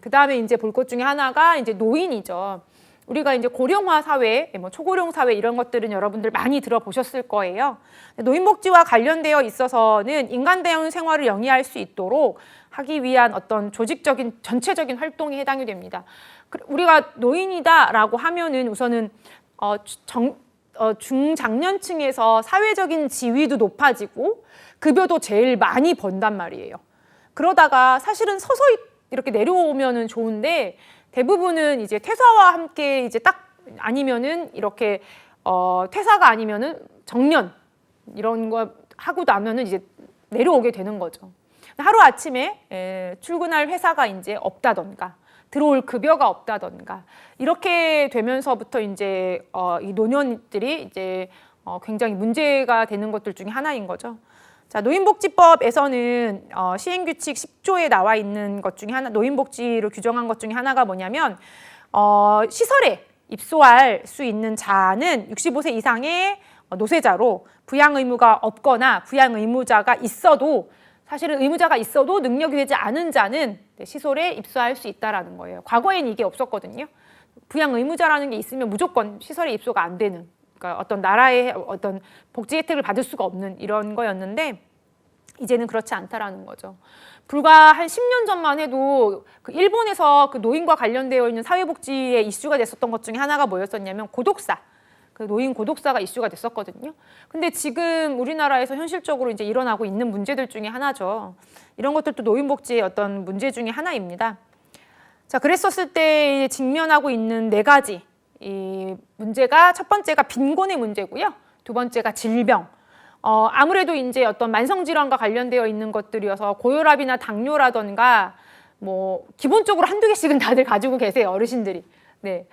그 다음에 이제 볼 것 중에 하나가 이제 노인이죠. 우리가 이제 고령화 사회, 뭐 초고령 사회 이런 것들은 여러분들 많이 들어보셨을 거예요. 노인복지와 관련되어 있어서는 인간 대응 생활을 영위할 수 있도록 하기 위한 어떤 조직적인 전체적인 활동이 해당이 됩니다. 우리가 노인이다라고 하면은 우선은 중장년층에서 사회적인 지위도 높아지고 급여도 제일 많이 번단 말이에요. 그러다가 사실은 서서히 이렇게 내려오면은 좋은데 대부분은 이제 퇴사와 함께 이제 딱 아니면은 이렇게 퇴사가 아니면은 정년 이런 거 하고 나면은 이제 내려오게 되는 거죠. 하루 아침에 출근할 회사가 이제 없다던가 들어올 급여가 없다던가 이렇게 되면서부터 이제 이 노년들이 이제 굉장히 문제가 되는 것들 중에 하나인 거죠. 자, 노인복지법에서는 시행규칙 10조에 나와 있는 것 중에 하나, 노인복지로 규정한 것 중에 하나가 뭐냐면 시설에 입소할 수 있는 자는 65세 이상의 노세자로 부양 의무가 없거나 부양 의무자가 있어도 사실은 의무자가 있어도 능력이 되지 않은 자는 시설에 입소할 수 있다라는 거예요. 과거에는 이게 없었거든요. 부양 의무자라는 게 있으면 무조건 시설에 입소가 안 되는, 그러니까 어떤 나라의 어떤 복지 혜택을 받을 수가 없는 이런 거였는데 이제는 그렇지 않다라는 거죠. 불과 한 10년 전만 해도 그 일본에서 그 노인과 관련되어 있는 사회복지에 이슈가 됐었던 것 중에 하나가 뭐였었냐면 고독사. 그 노인 고독사가 이슈가 됐었거든요. 근데 지금 우리나라에서 현실적으로 이제 일어나고 있는 문제들 중에 하나죠. 이런 것들도 노인복지의 어떤 문제 중에 하나입니다. 자, 그랬었을 때 직면하고 있는 4가지 이 문제가 첫 번째가 빈곤의 문제고요. 두 번째가 질병. 아무래도 이제 어떤 만성질환과 관련되어 있는 것들이어서 고혈압이나 당뇨라던가 뭐 기본적으로 한두 개씩은 다들 가지고 계세요, 어르신들이. 네.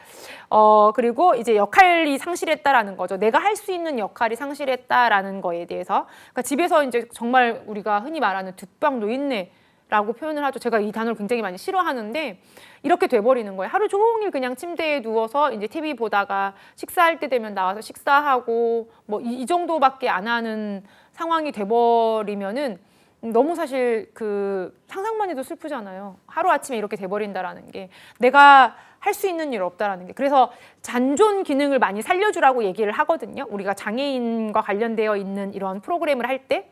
그리고 이제 역할이 상실했다라는 거죠. 내가 할 수 있는 역할이 상실했다라는 거에 대해서. 그러니까 집에서 이제 정말 우리가 흔히 말하는 듣방 노인네라고 표현을 하죠. 제가 이 단어를 굉장히 많이 싫어하는데 이렇게 돼버리는 거예요. 하루 종일 그냥 침대에 누워서 이제 TV 보다가 식사할 때 되면 나와서 식사하고 뭐 이 정도밖에 안 하는 상황이 돼버리면은 너무 사실 그 상상만 해도 슬프잖아요. 하루아침에 이렇게 돼버린다라는 게 내가 할 수 있는 일 없다라는 게. 그래서 잔존 기능을 많이 살려주라고 얘기를 하거든요. 우리가 장애인과 관련되어 있는 이런 프로그램을 할 때.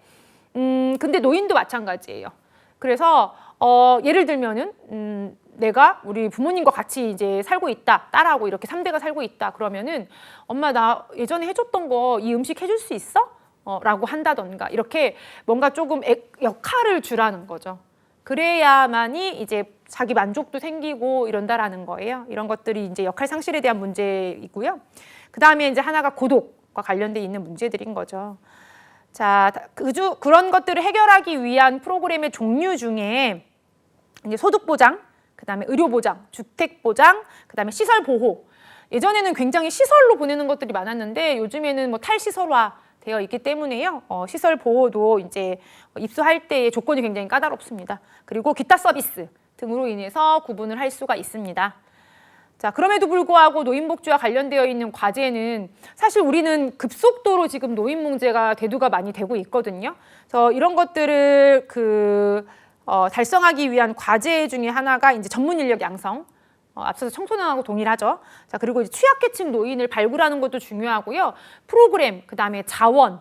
근데 노인도 마찬가지예요. 그래서 예를 들면은 내가 우리 부모님과 같이 이제 살고 있다. 딸하고 이렇게 3대가 살고 있다. 그러면은 엄마 나 예전에 해줬던 거 이 음식 해줄 수 있어? 라고 한다던가 이렇게 뭔가 조금 역할을 주라는 거죠. 그래야만이 이제 자기 만족도 생기고 이런다라는 거예요. 이런 것들이 이제 역할 상실에 대한 문제이고요. 그 다음에 이제 하나가 고독과 관련돼 있는 문제들인 거죠. 자, 그런 것들을 해결하기 위한 프로그램의 종류 중에 이제 소득 보장, 그 다음에 의료 보장, 주택 보장, 그 다음에 시설 보호. 예전에는 굉장히 시설로 보내는 것들이 많았는데 요즘에는 뭐 탈시설화 되어 있기 때문에요. 시설 보호도 이제 입소할 때의 조건이 굉장히 까다롭습니다. 그리고 기타 서비스 등으로 인해서 구분을 할 수가 있습니다. 자, 그럼에도 불구하고 노인복지와 관련되어 있는 과제는 사실 우리는 급속도로 지금 노인 문제가 대두가 많이 되고 있거든요. 그래서 이런 것들을 달성하기 위한 과제 중에 하나가 이제 전문 인력 양성. 앞서서 청소년하고 동일하죠. 자, 그리고 이제 취약계층 노인을 발굴하는 것도 중요하고요. 프로그램, 그 다음에 자원.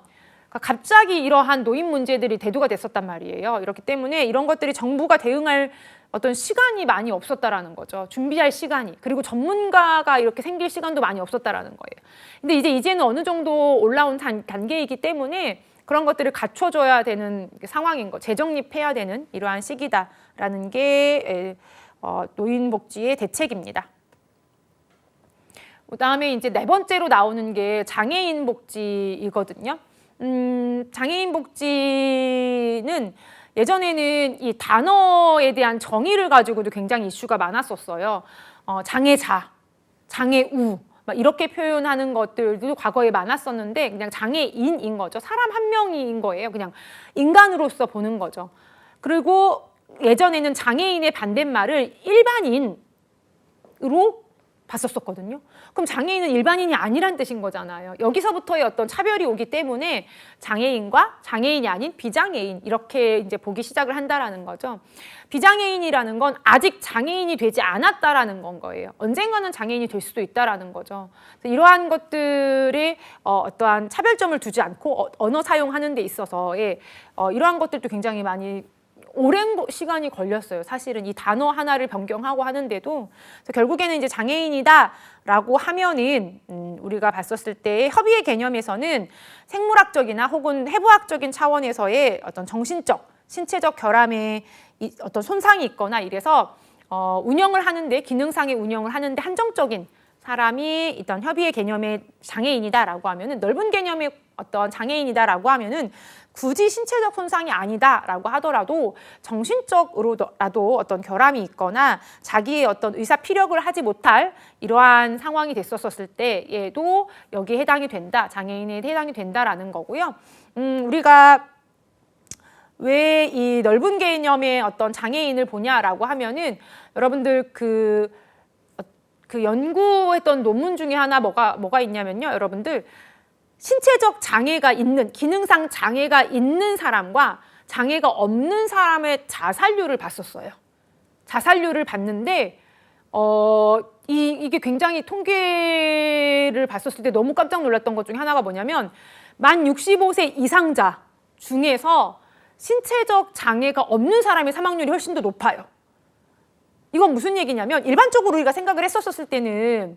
그러니까 갑자기 이러한 노인 문제들이 대두가 됐었단 말이에요. 이렇기 때문에 이런 것들이 정부가 대응할 어떤 시간이 많이 없었다라는 거죠. 준비할 시간이. 그리고 전문가가 이렇게 생길 시간도 많이 없었다라는 거예요. 근데 이제는 어느 정도 올라온 단계이기 때문에 그런 것들을 갖춰줘야 되는 상황인 거, 재정립해야 되는 이러한 시기다라는 게 노인복지의 대책입니다. 그다음에 이제 네 번째로 나오는 게 장애인 복지이거든요. 장애인 복지는 예전에는 이 단어에 대한 정의를 가지고도 굉장히 이슈가 많았었어요. 장애자, 장애우 막 이렇게 표현하는 것들도 과거에 많았었는데 그냥 장애인인 거죠. 사람 한 명인 거예요. 그냥 인간으로서 보는 거죠. 그리고 예전에는 장애인의 반대말을 일반인으로 봤었거든요. 그럼 장애인은 일반인이 아니란 뜻인 거잖아요. 여기서부터의 어떤 차별이 오기 때문에 장애인과 장애인이 아닌 비장애인 이렇게 이제 보기 시작을 한다라는 거죠. 비장애인이라는 건 아직 장애인이 되지 않았다라는 건 거예요. 언젠가는 장애인이 될 수도 있다라는 거죠. 이러한 것들이 어떠한 차별점을 두지 않고 언어 사용하는 데 있어서의 이러한 것들도 굉장히 많이 오랜 시간이 걸렸어요. 사실은 이 단어 하나를 변경하고 하는데도. 그래서 결국에는 이제 장애인이다라고 하면은 우리가 봤었을 때 협의의 개념에서는 생물학적이나 혹은 해부학적인 차원에서의 어떤 정신적, 신체적 결함에 어떤 손상이 있거나 이래서 운영을 하는데 기능상의 운영을 하는데 한정적인 사람이 일단 협의의 개념의 장애인이다라고 하면은 넓은 개념의 어떤 장애인이다라고 하면은 굳이 신체적 손상이 아니다라고 하더라도 정신적으로라도 어떤 결함이 있거나 자기의 어떤 의사 피력을 하지 못할 이러한 상황이 됐었을 때에도 여기에 해당이 된다, 장애인에 해당이 된다라는 거고요. 우리가 왜 이 넓은 개념의 어떤 장애인을 보냐라고 하면은 여러분들 그 연구했던 논문 중에 하나 뭐가 있냐면요, 여러분들. 신체적 장애가 있는, 기능상 장애가 있는 사람과 장애가 없는 사람의 자살률을 봤었어요. 자살률을 봤는데 이게 굉장히 통계를 봤었을 때 너무 깜짝 놀랐던 것 중에 하나가 뭐냐면 만 65세 이상자 중에서 신체적 장애가 없는 사람의 사망률이 훨씬 더 높아요. 이건 무슨 얘기냐면 일반적으로 우리가 생각을 했었을 때는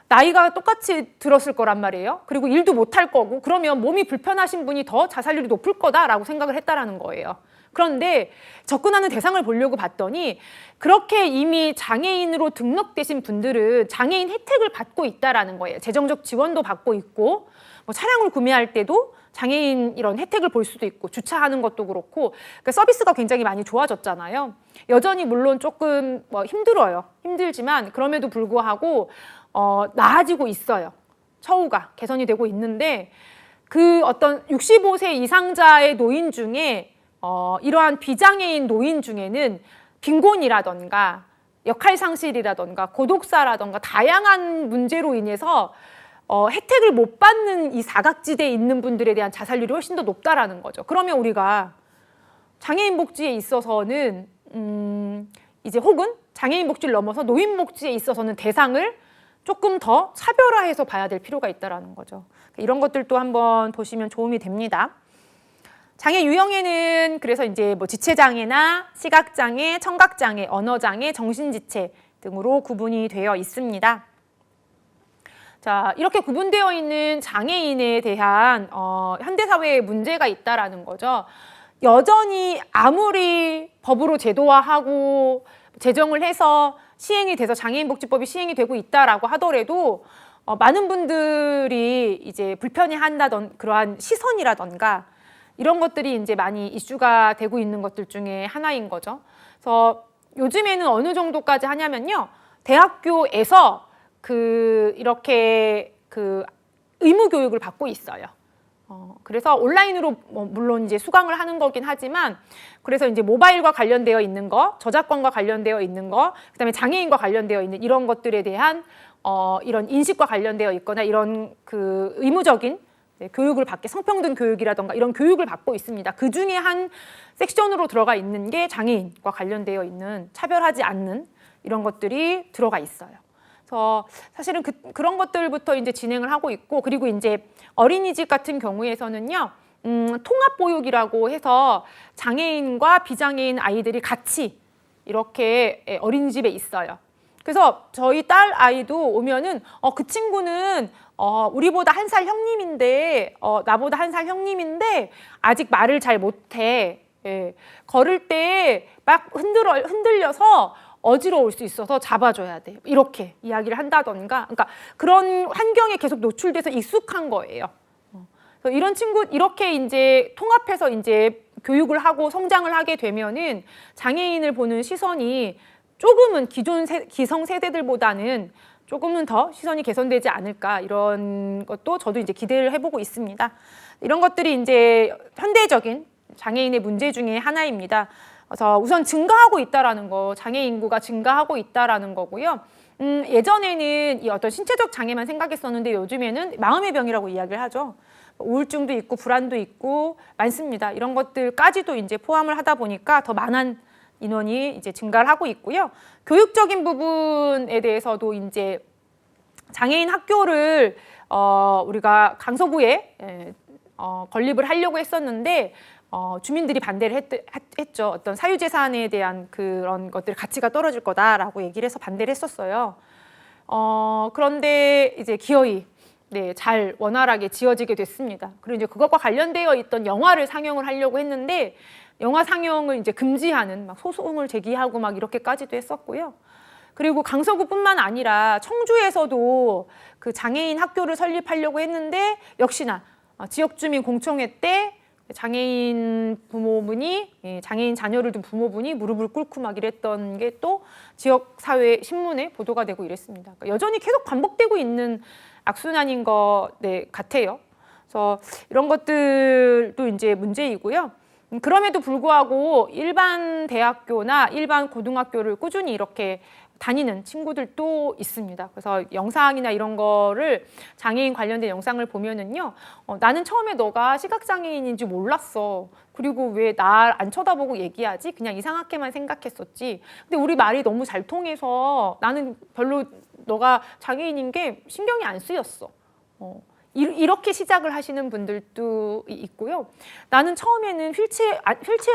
나이가 똑같이 들었을 거란 말이에요. 그리고 일도 못할 거고 그러면 몸이 불편하신 분이 더 자살률이 높을 거다라고 생각을 했다라는 거예요. 그런데 접근하는 대상을 보려고 봤더니 그렇게 이미 장애인으로 등록되신 분들은 장애인 혜택을 받고 있다라는 거예요. 재정적 지원도 받고 있고 뭐 차량을 구매할 때도 장애인 이런 혜택을 볼 수도 있고 주차하는 것도 그렇고 그러니까 서비스가 굉장히 많이 좋아졌잖아요. 여전히 물론 조금 힘들어요. 힘들지만 그럼에도 불구하고 나아지고 있어요. 처우가 개선이 되고 있는데 그 어떤 65세 이상자의 노인 중에 이러한 비장애인 노인 중에는 빈곤이라던가 역할 상실이라던가 고독사라던가 다양한 문제로 인해서 혜택을 못 받는 이 사각지대에 있는 분들에 대한 자살률이 훨씬 더 높다라는 거죠. 그러면 우리가 장애인 복지에 있어서는 이제 혹은 장애인 복지를 넘어서 노인 복지에 있어서는 대상을 조금 더 차별화해서 봐야 될 필요가 있다라는 거죠. 이런 것들도 한번 보시면 도움이 됩니다. 장애 유형에는 그래서 이제 뭐 지체장애나 시각장애, 청각장애, 언어장애, 정신지체 등으로 구분이 되어 있습니다. 자, 이렇게 구분되어 있는 장애인에 대한 현대사회에 문제가 있다라는 거죠. 여전히 아무리 법으로 제도화하고 제정을 해서 시행이 돼서 장애인복지법이 시행이 되고 있다라고 하더라도 많은 분들이 이제 불편해한다던 그러한 시선이라던가 이런 것들이 이제 많이 이슈가 되고 있는 것들 중에 하나인 거죠. 그래서 요즘에는 어느 정도까지 하냐면요, 대학교에서 이렇게 의무 교육을 받고 있어요. 그래서 온라인으로 물론 이제 수강을 하는 거긴 하지만, 그래서 이제 모바일과 관련되어 있는 거, 저작권과 관련되어 있는 거, 그다음에 장애인과 관련되어 있는 이런 것들에 대한 이런 인식과 관련되어 있거나 이런 의무적인 교육을 받게, 성평등 교육이라던가 이런 교육을 받고 있습니다. 그 중에 한 섹션으로 들어가 있는 게 장애인과 관련되어 있는 차별하지 않는 이런 것들이 들어가 있어요. 그래서 사실은 그런 것들부터 이제 진행을 하고 있고, 그리고 이제 어린이집 같은 경우에서는요, 통합보육이라고 해서 장애인과 비장애인 아이들이 같이 이렇게 어린이집에 있어요. 그래서 저희 딸 아이도 오면은 그 친구는 우리보다 한 살 형님인데 나보다 한 살 형님인데 아직 말을 잘 못해. 예. 걸을 때 막 흔들려서 어지러울 수 있어서 잡아줘야 돼. 이렇게 이야기를 한다던가, 그러니까 그런 환경에 계속 노출돼서 익숙한 거예요. 그래서 이런 친구 이렇게 이제 통합해서 이제 교육을 하고 성장을 하게 되면은 장애인을 보는 시선이 조금은 기성 세대들보다는 조금은 더 시선이 개선되지 않을까, 이런 것도 저도 이제 기대를 해보고 있습니다. 이런 것들이 이제 현대적인 장애인의 문제 중에 하나입니다. 그래서 우선 증가하고 있다라는 거, 장애 인구가 증가하고 있다라는 거고요. 예전에는 이 어떤 신체적 장애만 생각했었는데 요즘에는 마음의 병이라고 이야기를 하죠. 우울증도 있고 불안도 있고 많습니다. 이런 것들까지도 이제 포함을 하다 보니까 더 많은 인원이 이제 증가를 하고 있고요. 교육적인 부분에 대해서도 이제 장애인 학교를 우리가 강서구에 건립을 하려고 했었는데 주민들이 반대를 했죠. 어떤 사유재산에 대한 그런 것들 가치가 떨어질 거다라고 얘기를 해서 반대를 했었어요. 그런데 이제 기어이 잘 원활하게 지어지게 됐습니다. 그리고 이제 그것과 관련되어 있던 영화를 상영을 하려고 했는데 영화 상영을 이제 금지하는 막 소송을 제기하고 막 이렇게까지도 했었고요. 그리고 강서구뿐만 아니라 청주에서도 그 장애인 학교를 설립하려고 했는데 역시나 지역 주민 공청회 때 장애인 부모분이 장애인 자녀를 둔 부모분이 무릎을 꿇고 막 이랬던 게 또 지역 사회 신문에 보도가 되고 이랬습니다. 그러니까 여전히 계속 반복되고 있는 악순환인 것 같아요. 그래서 이런 것들도 이제 문제이고요. 그럼에도 불구하고 일반 대학교나 일반 고등학교를 꾸준히 이렇게 다니는 친구들도 있습니다. 그래서 영상이나 이런 거를 장애인 관련된 영상을 보면은요, 나는 처음에 너가 시각장애인인지 몰랐어. 그리고 왜 날 안 쳐다보고 얘기하지? 그냥 이상하게만 생각했었지. 근데 우리 말이 너무 잘 통해서 나는 별로 너가 장애인인 게 신경이 안 쓰였어. 이렇게 시작을 하시는 분들도 있고요. 나는 처음에는 휠체어에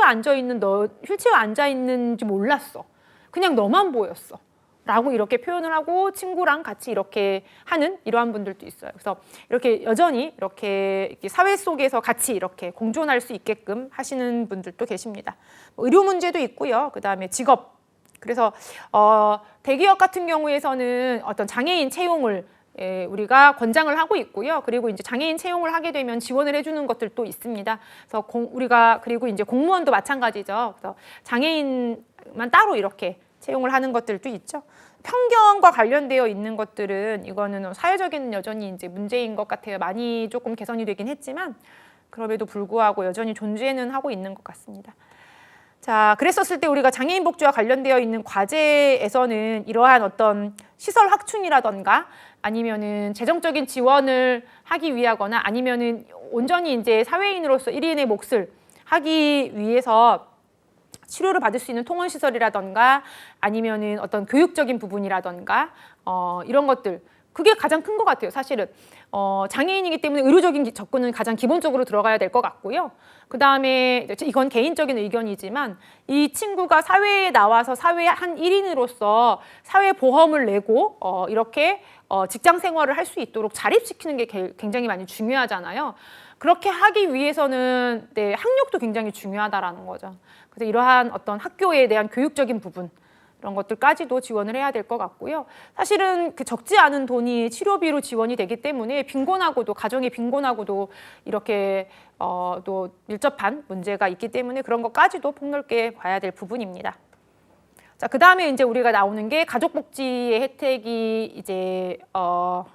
앉아 있는지 몰랐어. 그냥 너만 보였어. 라고 이렇게 표현을 하고 친구랑 같이 이렇게 하는 이러한 분들도 있어요. 그래서 이렇게 여전히 이렇게 사회 속에서 같이 이렇게 공존할 수 있게끔 하시는 분들도 계십니다. 의료 문제도 있고요. 그다음에 직업. 그래서 대기업 같은 경우에서는 어떤 장애인 채용을 우리가 권장을 하고 있고요. 그리고 이제 장애인 채용을 하게 되면 지원을 해주는 것들도 있습니다. 그래서 우리가 그리고 이제 공무원도 마찬가지죠. 그래서 장애인만 따로 이렇게 채용을 하는 것들도 있죠. 편견과 관련되어 있는 것들은 이거는 사회적인 여전히 이제 문제인 것 같아요. 많이 조금 개선이 되긴 했지만 그럼에도 불구하고 여전히 존재는 하고 있는 것 같습니다. 자, 그랬었을 때 우리가 장애인 복지와 관련되어 있는 과제에서는 이러한 어떤 시설 확충이라던가 아니면은 재정적인 지원을 하기 위하거나 아니면은 온전히 이제 사회인으로서 1인의 몫을 하기 위해서 치료를 받을 수 있는 통원시설이라던가 아니면은 어떤 교육적인 부분이라던가 이런 것들, 그게 가장 큰 것 같아요. 사실은 장애인이기 때문에 의료적인 접근은 가장 기본적으로 들어가야 될 것 같고요. 그 다음에 이건 개인적인 의견이지만 이 친구가 사회에 나와서 사회 한 1인으로서 사회보험을 내고 이렇게 직장 생활을 할 수 있도록 자립시키는 게 굉장히 많이 중요하잖아요. 그렇게 하기 위해서는 네, 학력도 굉장히 중요하다라는 거죠. 그래서 이러한 어떤 학교에 대한 교육적인 부분 이런 것들까지도 지원을 해야 될 것 같고요. 사실은 그 적지 않은 돈이 치료비로 지원이 되기 때문에 빈곤하고도 가정의 빈곤하고도 이렇게 또 밀접한 문제가 있기 때문에 그런 것까지도 폭넓게 봐야 될 부분입니다. 자, 그 다음에 이제 우리가 나오는 게 가족복지의 혜택이 이제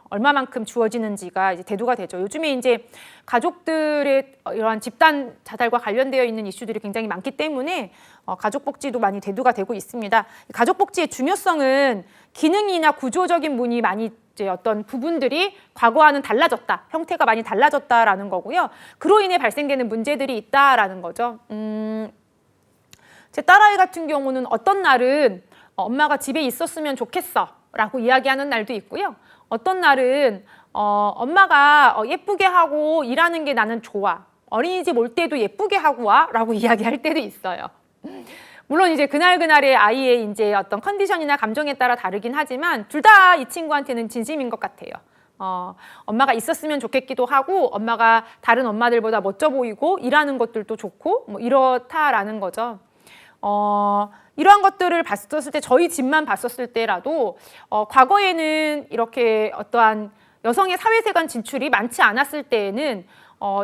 얼마만큼 주어지는지가 이제 대두가 되죠. 요즘에 이제 가족들의 이러한 집단 자살과 관련되어 있는 이슈들이 굉장히 많기 때문에 가족복지도 많이 대두가 되고 있습니다. 가족복지의 중요성은 기능이나 구조적인 문이 많이 이제 어떤 부분들이 과거와는 달라졌다, 형태가 많이 달라졌다라는 거고요. 그로 인해 발생되는 문제들이 있다라는 거죠. 제 딸아이 같은 경우는 어떤 날은 엄마가 집에 있었으면 좋겠어 라고 이야기하는 날도 있고요. 어떤 날은 엄마가 예쁘게 하고 일하는 게 나는 좋아. 어린이집 올 때도 예쁘게 하고 와 라고 이야기할 때도 있어요. 물론 이제 그날그날의 아이의 이제 어떤 컨디션이나 감정에 따라 다르긴 하지만 둘 다 이 친구한테는 진심인 것 같아요. 엄마가 있었으면 좋겠기도 하고 엄마가 다른 엄마들보다 멋져 보이고 일하는 것들도 좋고 뭐 이렇다라는 거죠. 이러한 것들을 봤었을 때 저희 집만 봤었을 때라도 과거에는 이렇게 어떠한 여성의 사회생활 진출이 많지 않았을 때에는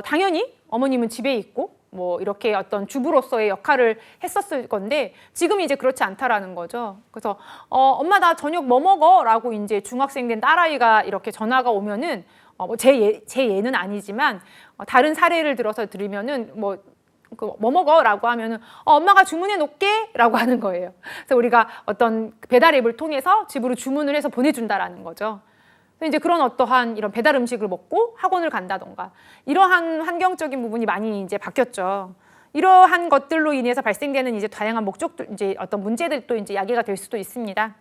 당연히 어머님은 집에 있고 뭐 이렇게 어떤 주부로서의 역할을 했었을 건데 지금 이제 그렇지 않다라는 거죠. 그래서 엄마 나 저녁 뭐 먹어? 라고 이제 중학생 된 딸아이가 이렇게 전화가 오면은 제 예는 아니지만 다른 사례를 들어서 들으면은 뭐 먹어? 라고 하면은 엄마가 주문해 놓을게 라고 하는 거예요. 그래서 우리가 어떤 배달 앱을 통해서 집으로 주문을 해서 보내준다라는 거죠. 이제 그런 어떠한 이런 배달 음식을 먹고 학원을 간다던가 이러한 환경적인 부분이 많이 이제 바뀌었죠. 이러한 것들로 인해서 발생되는 이제 다양한 목적들, 이제 어떤 문제들도 이제 야기가 될 수도 있습니다.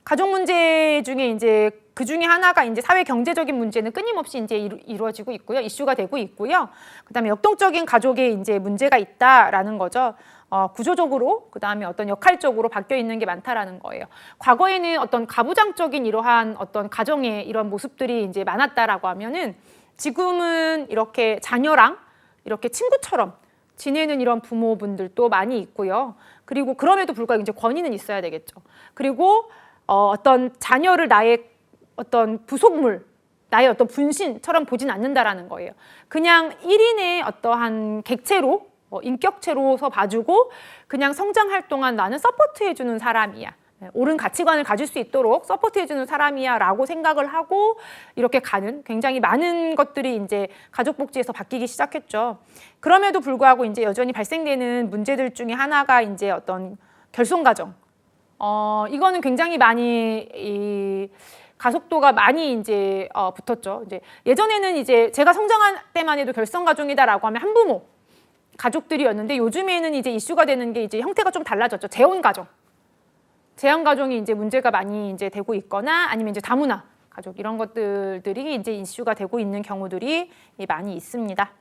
가족 문제 중에 이제 그 중에 하나가 이제 사회 경제적인 문제는 끊임없이 이제 이루어지고 있고요. 이슈가 되고 있고요. 그다음에 역동적인 가족에 이제 문제가 있다라는 거죠. 구조적으로 그다음에 어떤 역할적으로 바뀌어 있는 게 많다라는 거예요. 과거에는 어떤 가부장적인 이러한 어떤 가정의 이런 모습들이 이제 많았다라고 하면은 지금은 이렇게 자녀랑 이렇게 친구처럼 지내는 이런 부모분들도 많이 있고요. 그리고 그럼에도 불구하고 이제 권위는 있어야 되겠죠. 그리고 어떤 자녀를 나의 어떤 부속물, 나의 어떤 분신처럼 보진 않는다라는 거예요. 그냥 1인의 어떠한 객체로, 인격체로서 봐주고 그냥 성장할 동안 나는 서포트해주는 사람이야. 옳은 가치관을 가질 수 있도록 서포트해주는 사람이야 라고 생각을 하고 이렇게 가는 굉장히 많은 것들이 이제 가족복지에서 바뀌기 시작했죠. 그럼에도 불구하고 이제 여전히 발생되는 문제들 중에 하나가 이제 어떤 결손가정. 이거는 굉장히 많이 가속도가 많이 이제 붙었죠. 이제 예전에는 이제 제가 성장할 때만 해도 결손가족이다라고 하면 한부모 가족들이었는데 요즘에는 이제 이슈가 되는 게 이제 형태가 좀 달라졌죠. 재혼가정. 재혼가정이 이제 문제가 많이 이제 되고 있거나 아니면 이제 다문화 가족 이런 것들이 이제 이슈가 되고 있는 경우들이 많이 있습니다.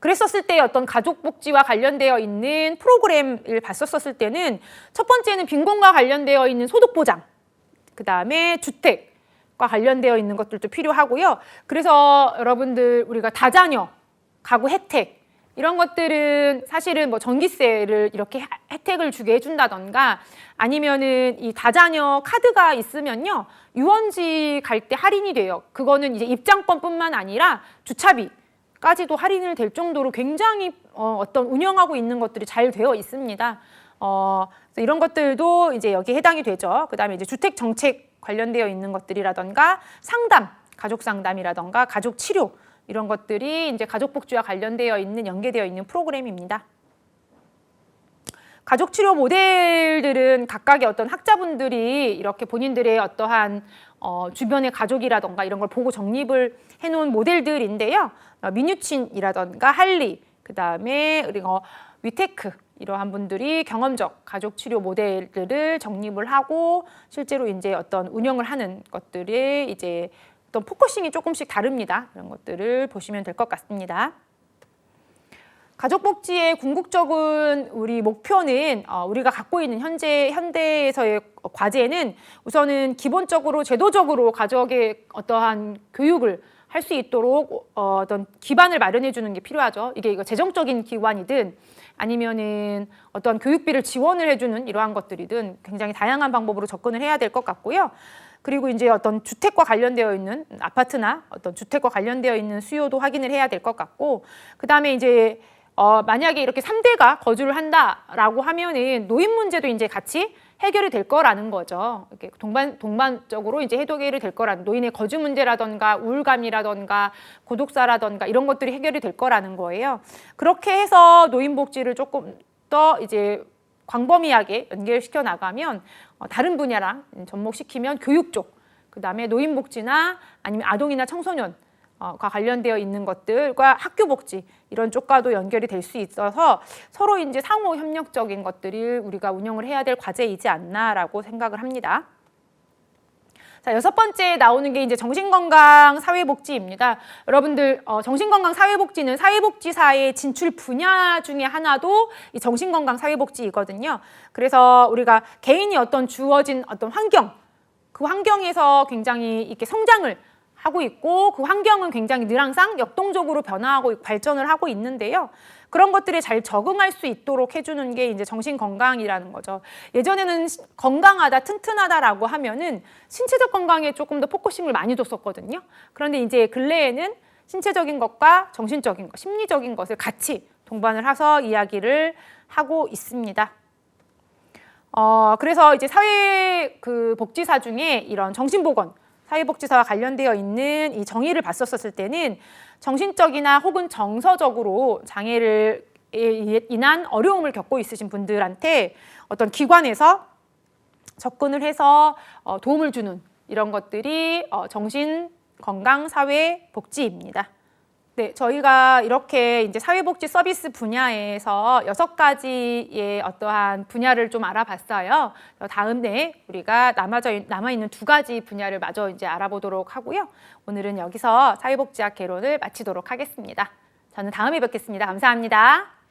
그랬었을 때 어떤 가족복지와 관련되어 있는 프로그램을 봤었을 때는 첫 번째는 빈곤과 관련되어 있는 소득보장, 그 다음에 주택과 관련되어 있는 것들도 필요하고요. 그래서 여러분들 우리가 다자녀, 가구 혜택 이런 것들은 사실은 뭐 전기세를 이렇게 혜택을 주게 해준다던가 아니면은 이 다자녀 카드가 있으면요 유원지 갈 때 할인이 돼요. 그거는 이제 입장권뿐만 아니라 주차비까지도 할인을 될 정도로 굉장히 어떤 운영하고 있는 것들이 잘 되어 있습니다. 이런 것들도 이제 여기에 해당이 되죠. 그다음에 이제 주택 정책 관련되어 있는 것들이라던가 상담, 가족 상담이라던가 가족 치료 이런 것들이 이제 가족복지와 관련되어 있는 연계되어 있는 프로그램입니다. 가족 치료 모델들은 각각의 어떤 학자분들이 이렇게 본인들의 어떠한 주변의 가족이라던가 이런 걸 보고 정립을 해놓은 모델들인데요. 민유친이라던가 할리, 그 다음에 그리고 위테크 이러한 분들이 경험적 가족 치료 모델들을 정립을 하고 실제로 이제 어떤 운영을 하는 것들이 이제 어떤 포커싱이 조금씩 다릅니다. 이런 것들을 보시면 될 것 같습니다. 가족복지의 궁극적인 우리 목표는 우리가 갖고 있는 현대에서의 과제는 우선은 기본적으로 제도적으로 가족의 어떠한 교육을 할 수 있도록 어떤 기반을 마련해 주는 게 필요하죠. 이게 재정적인 기관이든 아니면은 어떤 교육비를 지원을 해주는 이러한 것들이든 굉장히 다양한 방법으로 접근을 해야 될 것 같고요. 그리고 이제 어떤 주택과 관련되어 있는 아파트나 어떤 주택과 관련되어 있는 수요도 확인을 해야 될 것 같고, 그 다음에 이제 만약에 이렇게 3대가 거주를 한다라고 하면은 노인 문제도 이제 같이 해결이 될 거라는 거죠. 이렇게 동반적으로 이제 해결이 될 거라는, 노인의 거주 문제라던가 우울감이라던가 고독사라던가 이런 것들이 해결이 될 거라는 거예요. 그렇게 해서 노인복지를 조금 더 이제 광범위하게 연결시켜 나가면 다른 분야랑 접목시키면 교육 쪽, 그 다음에 노인복지나 아니면 아동이나 청소년 과 관련되어 있는 것들과 학교복지 이런 쪽과도 연결이 될 수 있어서 서로 이제 상호 협력적인 것들을 우리가 운영을 해야 될 과제이지 않나라고 생각을 합니다. 자, 6번째 나오는 게 이제 정신건강 사회복지입니다. 여러분들 정신건강 사회복지는 사회복지사의 진출 분야 중에 하나도 이 정신건강 사회복지이거든요. 그래서 우리가 개인이 어떤 주어진 어떤 환경, 그 환경에서 굉장히 이렇게 성장을 하고 있고 그 환경은 굉장히 늘 항상 역동적으로 변화하고 발전을 하고 있는데요. 그런 것들에 잘 적응할 수 있도록 해주는 게 이제 정신건강이라는 거죠. 예전에는 건강하다, 튼튼하다라고 하면은 신체적 건강에 조금 더 포커싱을 많이 줬었거든요. 그런데 이제 근래에는 신체적인 것과 정신적인 것, 심리적인 것을 같이 동반을 해서 이야기를 하고 있습니다. 그래서 이제 사회 복지사 중에 이런 정신보건, 사회복지사와 관련되어 있는 이 정의를 봤었을 때는 정신적이나 혹은 정서적으로 장애를 인한 어려움을 겪고 있으신 분들한테 어떤 기관에서 접근을 해서 도움을 주는 이런 것들이 정신건강사회복지입니다. 네, 저희가 이렇게 이제 사회복지 서비스 분야에서 6가지의 어떠한 분야를 좀 알아봤어요. 다음에 우리가 남아있는 2가지 분야를 마저 이제 알아보도록 하고요. 오늘은 여기서 사회복지학 개론을 마치도록 하겠습니다. 저는 다음에 뵙겠습니다. 감사합니다.